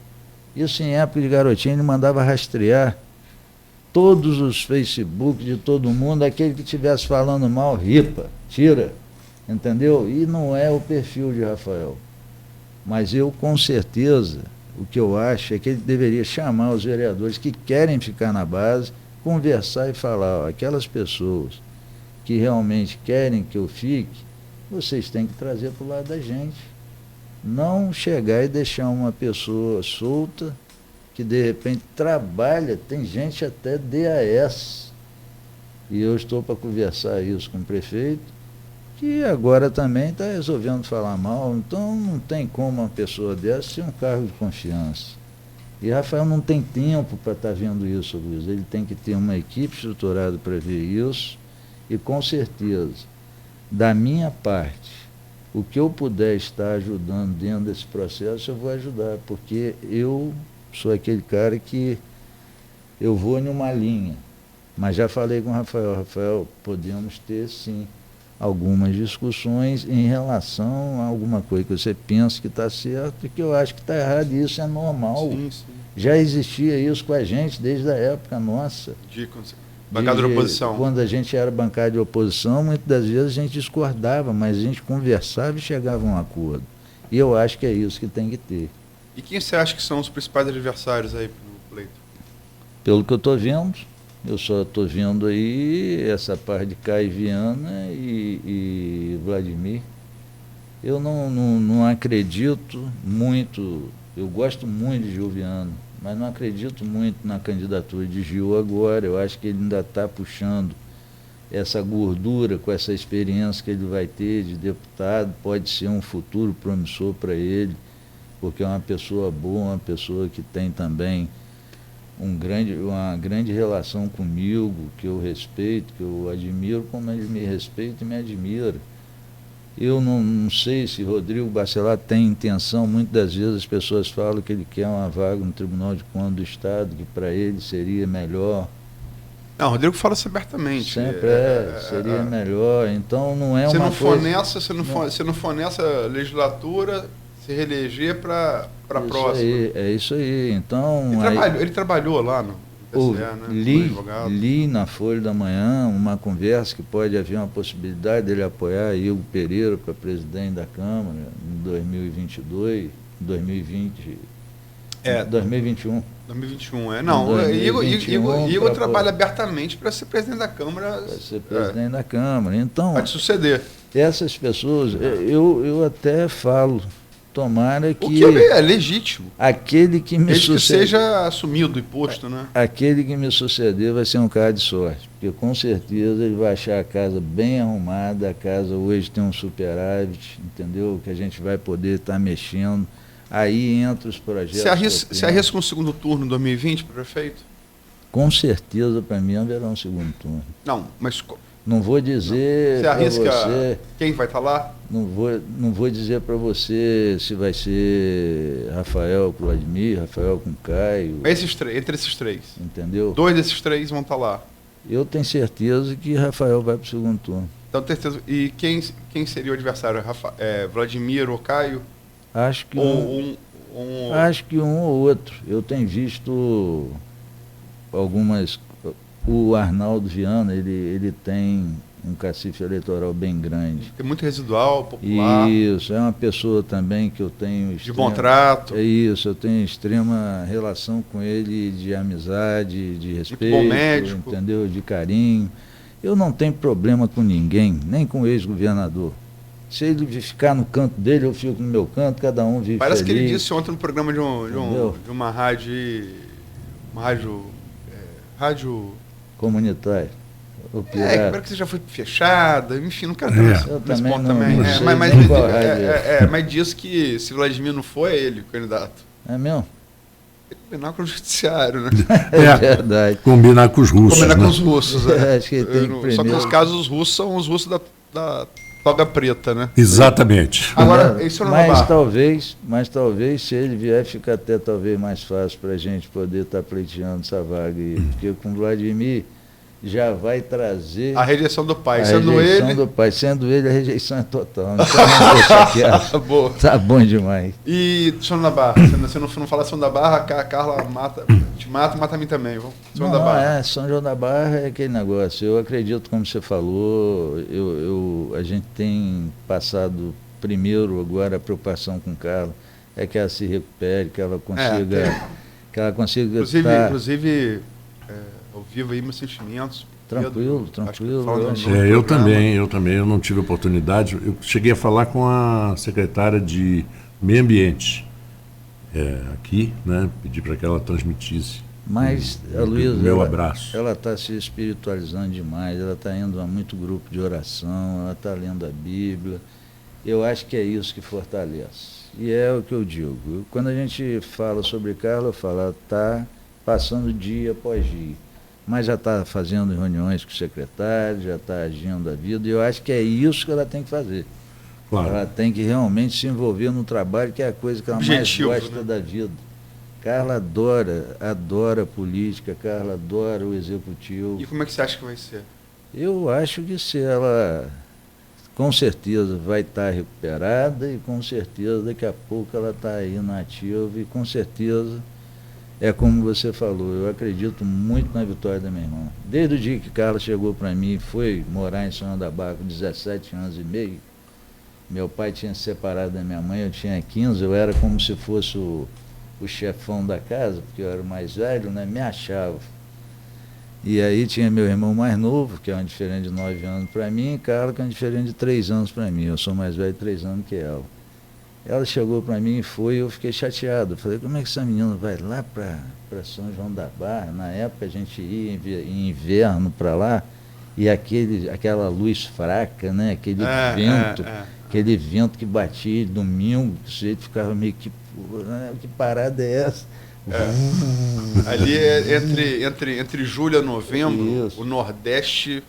Isso em época de Garotinho, ele mandava rastrear todos os Facebook de todo mundo, aquele que estivesse falando mal, ripa, tira, entendeu? E não é o perfil de Rafael. Mas eu, com certeza, o que eu acho é que ele deveria chamar os vereadores que querem ficar na base, conversar e falar, aquelas pessoas que realmente querem que eu fique, vocês têm que trazer para o lado da gente. Não chegar e deixar uma pessoa solta, que de repente trabalha, tem gente até DAS. E eu estou para conversar isso com o prefeito, que agora também está resolvendo falar mal. Então não tem como uma pessoa dessa ser um cargo de confiança. E Rafael não tem tempo para estar vendo isso, Luiz. Ele tem que ter uma equipe estruturada para ver isso. E com certeza, da minha parte, o que eu puder estar ajudando dentro desse processo, eu vou ajudar, porque eu sou aquele cara que eu vou em uma linha. Mas já falei com o Rafael, podemos ter sim algumas discussões em relação a alguma coisa que você pensa que está certo e que eu acho que está errado, e isso é normal. Sim. Já existia isso com a gente desde a época nossa. Bancada de oposição. Quando a gente era bancada de oposição, muitas das vezes a gente discordava, mas a gente conversava e chegava a um acordo. E eu acho que é isso que tem que ter. E quem você acha que são os principais adversários aí no pleito? Pelo que eu estou vendo, eu só estou vendo aí essa parte de Caio Viana e Vladimir. Eu não acredito muito, eu gosto muito de Gil Viana, mas não acredito muito na candidatura de Gil agora. Eu acho que ele ainda está puxando essa gordura, com essa experiência que ele vai ter de deputado, pode ser um futuro promissor para ele, porque é uma pessoa boa, uma pessoa que tem também uma grande relação comigo, que eu respeito, que eu admiro, como ele me respeita e me admira. Eu não sei se Rodrigo Bacelar tem intenção, muitas das vezes as pessoas falam que ele quer uma vaga no Tribunal de Contas do Estado, que para ele seria melhor. Não, o Rodrigo fala isso abertamente. Sempre seria melhor, então não é se uma não for coisa... nessa, se não for nessa legislatura, se reeleger para a próxima. É isso aí, então... Ele trabalhou lá no TSE, né? Li na Folha da Manhã uma conversa que pode haver uma possibilidade dele apoiar Igor Pereira para presidente da Câmara em 2022, 2020... 2021. 2021, Não, 2021, Igor trabalha abertamente para ser presidente da Câmara. Para ser presidente da Câmara. Então, pode suceder. Essas pessoas, eu até falo, tomara que... O que é legítimo. Aquele que me suceder... que seja assumido e posto, né? Aquele que me suceder vai ser um cara de sorte, porque com certeza ele vai achar a casa bem arrumada, a casa hoje tem um superávit, entendeu? Que a gente vai poder estar mexendo. Aí entra os projetos. Você arrisca um segundo turno em 2020 para prefeito? Com certeza, para mim, haverá um segundo turno. Não, mas... Não vou dizer para você... Quem vai estar lá? Não vou dizer para você se vai ser Rafael com Vladimir, Rafael com Caio. Entre esses três. Entendeu? 2 desses 3 vão estar lá. Eu tenho certeza que Rafael vai para o segundo turno. Então, certeza. E quem seria o adversário? Vladimir ou Caio? Acho que acho que um ou outro. Eu tenho visto algumas... O Arnaldo Viana, ele tem um cacife eleitoral bem grande. É muito residual, popular. Isso, é uma pessoa também que eu tenho... De bom trato. É isso, eu tenho extrema relação com ele de amizade, de respeito. Muito bom médico. Entendeu? De carinho. Eu não tenho problema com ninguém, nem com o ex-governador. Se ele ficar no canto dele, eu fico no meu canto, cada um vive Parece feliz. Que ele disse ontem no programa de uma rádio... rádio comunitária. Espero que você já foi fechada, enfim, não quero nesse ponto também. Mas diz que se Vladimir não for, é ele o candidato. É mesmo? Tem que combinar com o judiciário, né? É verdade. Combinar com os russos. Combinar com os russos, Acho que tem que primeiro... Só que nos casos os russos são os russos da toga preta, né? Exatamente. Agora, isso não mas talvez se ele vier, fica até talvez mais fácil para a gente poder estar pleiteando essa vaga aí. Porque com o Vladimir já vai trazer... A rejeição do pai. Sendo ele, a rejeição é total. Então não deixa quieto. Boa. Tá bom demais. E São da Barra? Se não falar São da Barra, a Carla te mata a mim também. São da Barra. São João da Barra é aquele negócio. Eu acredito, como você falou, a gente tem passado primeiro agora a preocupação com Carla, é que ela se recupere, que ela consiga... Inclusive ao vivo aí meus sentimentos. Tranquilo. Eu também, eu não tive oportunidade. Eu cheguei a falar com a secretária de Meio Ambiente aqui, né? Pedi para que ela transmitisse. Mas a Luísa, meu abraço. Ela está se espiritualizando demais, ela está indo a muito grupo de oração, ela está lendo a Bíblia. Eu acho que é isso que fortalece. E é o que eu digo. Quando a gente fala sobre Carla, eu falo, ela está passando dia após dia. Mas já está fazendo reuniões com o secretário, já está agindo a vida, e eu acho que é isso que ela tem que fazer. Claro. Ela tem que realmente se envolver no trabalho, que é a coisa que ela mais gosta, né, da vida. Carla adora política, Carla adora o executivo. E como é que você acha que vai ser? Eu acho que se ela, com certeza, vai estar recuperada, e com certeza daqui a pouco ela está aí na ativa, e com certeza... É como você falou, eu acredito muito na vitória da minha irmã. Desde o dia que Carla chegou para mim e foi morar em São João da Barra com 17 anos e meio, meu pai tinha se separado da minha mãe, eu tinha 15, eu era como se fosse o chefão da casa, porque eu era o mais velho, né, me achava. E aí tinha meu irmão mais novo, que é uma diferença de 9 anos para mim, e Carla, que é uma diferença de 3 anos para mim, eu sou mais velho 3 anos que ela. Ela chegou para mim e eu fiquei chateado. Falei, como é que essa menina vai lá para São João da Barra? Na época a gente ia em inverno para lá, e aquela luz fraca, né? Aquele vento que batia domingo, o sujeito ficava meio que, que parada é essa? Ali entre julho e novembro, o Nordeste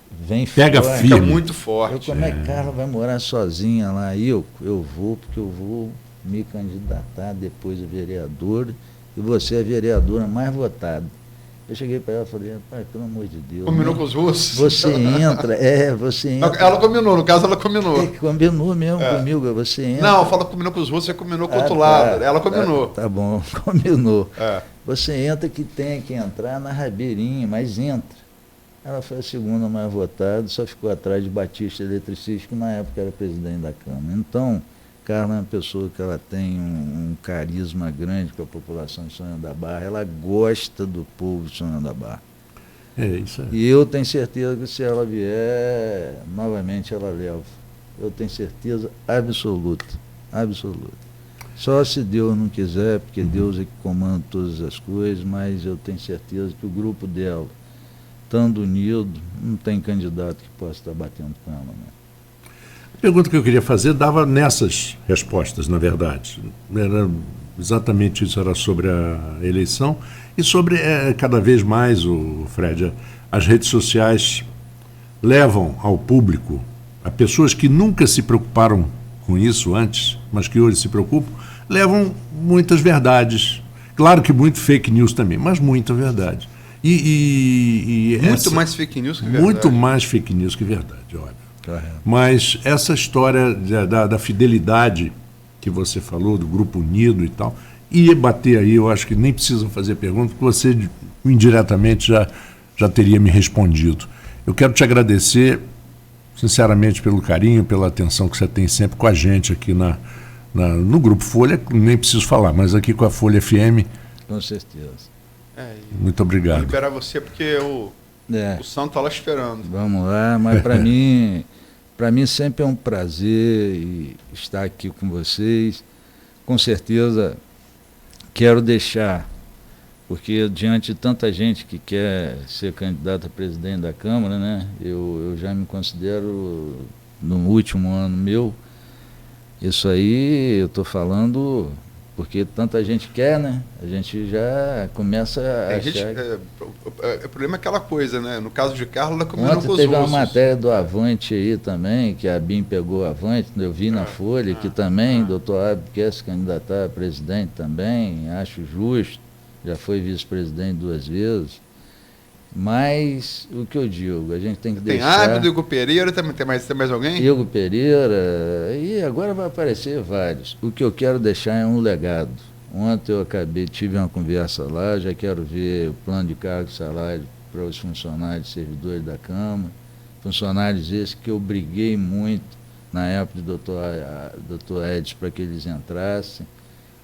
pega fica muito forte. Como é que Carla vai morar sozinha lá? Eu vou, porque eu vou me candidatar depois a vereadora, e você é a vereadora mais votada. Eu cheguei para ela e falei, rapaz, pelo amor de Deus. Combinou com os russos? Você entra. Ela combinou, no caso ela combinou. Combinou mesmo comigo, você entra. Não, fala que combinou com os russos, você combinou com o outro lado. Ela combinou. Tá bom, combinou. Você entra que tem que entrar na Rabeirinha, mas entra. Ela foi a segunda mais votada, só ficou atrás de Batista Eletricista, que na época era presidente da Câmara. Então, Carla é uma pessoa que ela tem um carisma grande com a população de São da Barra, ela gosta do povo de São da Barra. É isso aí. E eu tenho certeza que se ela vier, novamente ela leva. Eu tenho certeza absoluta, absoluta. Só se Deus não quiser, porque Deus é que comanda todas as coisas, mas eu tenho certeza que o grupo dela, estando unido, não tem candidato que possa estar batendo com ela, né? A pergunta que eu queria fazer dava nessas respostas, na verdade. Era exatamente isso, era sobre a eleição e sobre, cada vez mais, Fred, as redes sociais levam ao público, a pessoas que nunca se preocuparam com isso antes, mas que hoje se preocupam, levam muitas verdades. Claro que muito fake news também, mas muita verdade. Muito mais fake news que verdade. Muito mais fake news que verdade, óbvio. Correto. Mas essa história da fidelidade que você falou, do Grupo Unido e tal, ia bater aí, eu acho que nem precisam fazer pergunta, porque você indiretamente já teria me respondido. Eu quero te agradecer, sinceramente, pelo carinho, pela atenção que você tem sempre com a gente aqui no Grupo Folha, nem preciso falar, mas aqui com a Folha FM. Com certeza. Muito obrigado. Vou liberar você porque o Santo está lá esperando. Vamos lá, mas para mim sempre é um prazer estar aqui com vocês. Com certeza quero deixar, porque diante de tanta gente que quer ser candidato a presidente da Câmara, né, eu já me considero, no último ano meu, isso aí eu estou falando porque tanta gente quer, né? A gente já começa a achar... O problema é aquela coisa, né? No caso de Carla, ela combinou com os russos. Teve uma matéria do Avante aí também, que a BIM pegou o Avante, eu vi na Folha, que também o doutor Abel quer se candidatar a presidente também, acho justo, já foi vice-presidente 2 vezes. Mas o que eu digo, a gente tem que deixar... Tem Abel, Igor Pereira, tem mais alguém? Igor Pereira, e agora vai aparecer vários. O que eu quero deixar é um legado. Ontem eu tive uma conversa lá, já quero ver o plano de cargo e salário para os funcionários, servidores da Câmara. Funcionários esses que eu briguei muito na época do doutor Edson para que eles entrassem.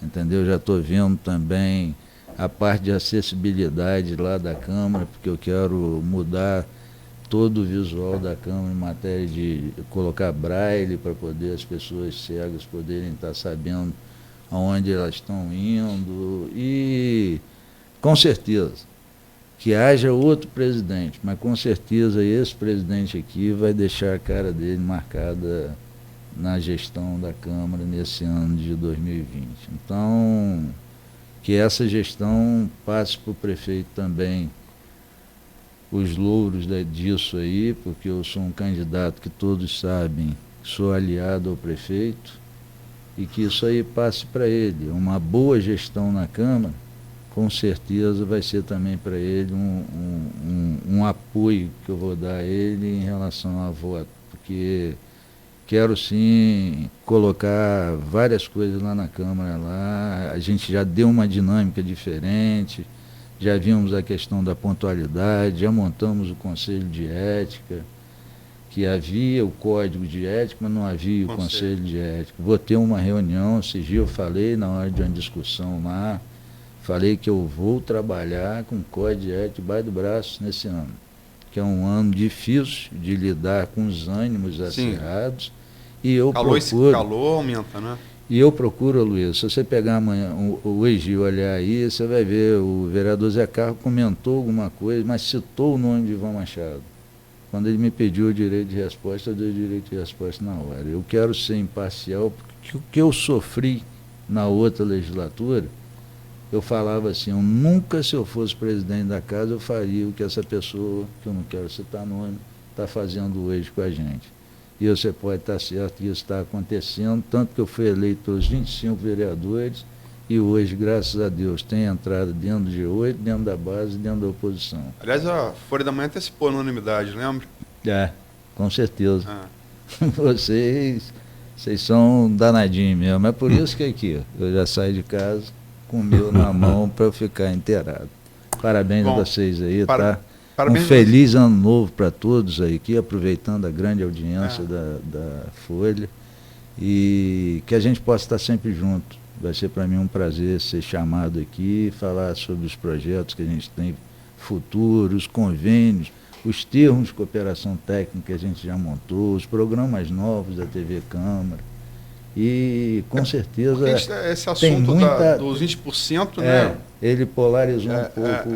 Entendeu? Já estou vendo também a parte de acessibilidade lá da Câmara, porque eu quero mudar todo o visual da Câmara em matéria de colocar braille para poder as pessoas cegas poderem estar sabendo aonde elas estão indo. E com certeza que haja outro presidente, mas com certeza esse presidente aqui vai deixar a cara dele marcada na gestão da Câmara nesse ano de 2020. Então, que essa gestão passe para o prefeito também os louros disso aí, porque eu sou um candidato que todos sabem, sou aliado ao prefeito, e que isso aí passe para ele. Uma boa gestão na Câmara, com certeza vai ser também para ele um apoio que eu vou dar a ele em relação a voto, porque quero sim colocar várias coisas lá na Câmara, lá. A gente já deu uma dinâmica diferente, já vimos a questão da pontualidade, já montamos o Conselho de Ética, que havia o Código de Ética, mas não havia o Conselho de Ética. Vou ter uma reunião, esse dia eu falei na hora de uma discussão lá, falei que eu vou trabalhar com o Código de Ética debaixo do braço nesse ano, que é um ano difícil de lidar com os ânimos acirrados. E eu calor aumenta, né? E eu procuro, Luiz, se você pegar amanhã hoje e olhar aí, você vai ver, o vereador Zé Carlos comentou alguma coisa, mas citou o nome de Ivan Machado. Quando ele me pediu o direito de resposta, eu dei o direito de resposta na hora. Eu quero ser imparcial, porque o que eu sofri na outra legislatura, eu falava assim, eu nunca, se eu fosse presidente da casa, eu faria o que essa pessoa, que eu não quero citar nome, está fazendo hoje com a gente. E você pode estar certo que isso está acontecendo, tanto que eu fui eleito pelos 25 vereadores, e hoje, graças a Deus, tem entrada dentro do G8, dentro da base, dentro da oposição. Aliás, a Folha da Manhã antecipou a unanimidade, lembra? Com certeza. Vocês são danadinhos mesmo. É por isso que aqui eu já saio de casa com o meu na mão para eu ficar inteirado. Parabéns a vocês aí, tá? Um feliz ano novo para todos aí aqui, aproveitando a grande audiência da Folha. E que a gente possa estar sempre junto. Vai ser para mim um prazer ser chamado aqui, falar sobre os projetos que a gente tem futuros, convênios, os termos de cooperação técnica que a gente já montou, os programas novos da TV Câmara. E com certeza esse assunto dos 20%, né? Ele polarizou um pouco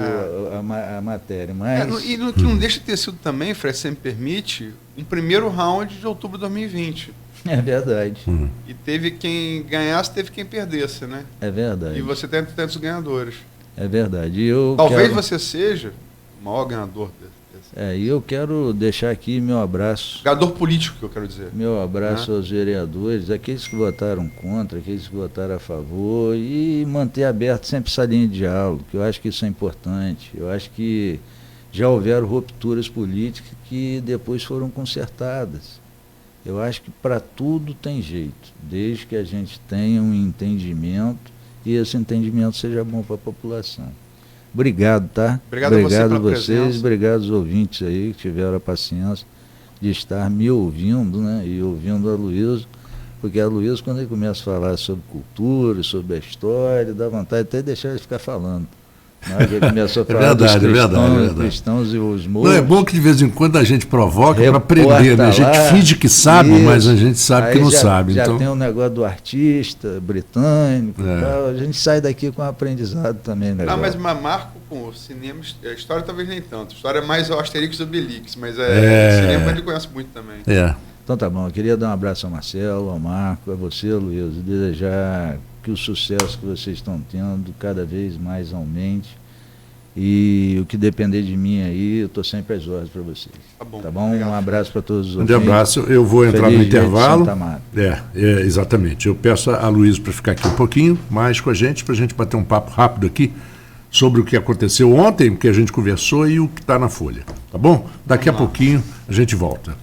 a matéria. Mas... E que não deixa de ter sido também, Fred, se me permite, um primeiro round de outubro de 2020. É verdade. E teve quem ganhasse, teve quem perdesse, né? É verdade. E você tem tantos ganhadores. É verdade. Talvez você seja o maior ganhador desse. E eu quero deixar aqui meu abraço. Ganhador político, que eu quero dizer. Meu abraço aos vereadores, aqueles que votaram contra, aqueles que votaram a favor, e manter aberto sempre essa linha de diálogo, que eu acho que isso é importante. Eu acho que já houveram rupturas políticas que depois foram consertadas. Eu acho que para tudo tem jeito, desde que a gente tenha um entendimento e esse entendimento seja bom para a população. Obrigado, tá? Obrigado a vocês, obrigado aos ouvintes aí que tiveram a paciência de estar me ouvindo, né? E ouvindo a Luísa, porque a Luísa, quando ele começa a falar sobre cultura, sobre a história, dá vontade até de deixar ele ficar falando. Ele começou a falar dos cristãos e os mouros. Não, é bom que de vez em quando a gente provoca para aprender, né? A gente finge que sabe, mas a gente sabe que não sabe. Já então... tem o negócio do artista britânico e tal. A gente sai daqui com um aprendizado também legal. Mas marco com o cinema, a história talvez nem tanto. A história é mais o Asterix e Obelix, mas o cinema ele conhece muito também. Então tá bom, eu queria dar um abraço ao Marcelo, ao Marco, a você, Luiz, e desejar que o sucesso que vocês estão tendo cada vez mais aumente. E o que depender de mim aí, eu estou sempre às ordens para vocês. Tá bom? Legal. Um abraço para todos os ouvintes. Um abraço, eu vou entrar no intervalo. Exatamente. Eu peço a Luísa para ficar aqui um pouquinho mais com a gente, para a gente bater um papo rápido aqui sobre o que aconteceu ontem, o que a gente conversou e o que está na Folha. Tá bom? Daqui a pouquinho a gente volta.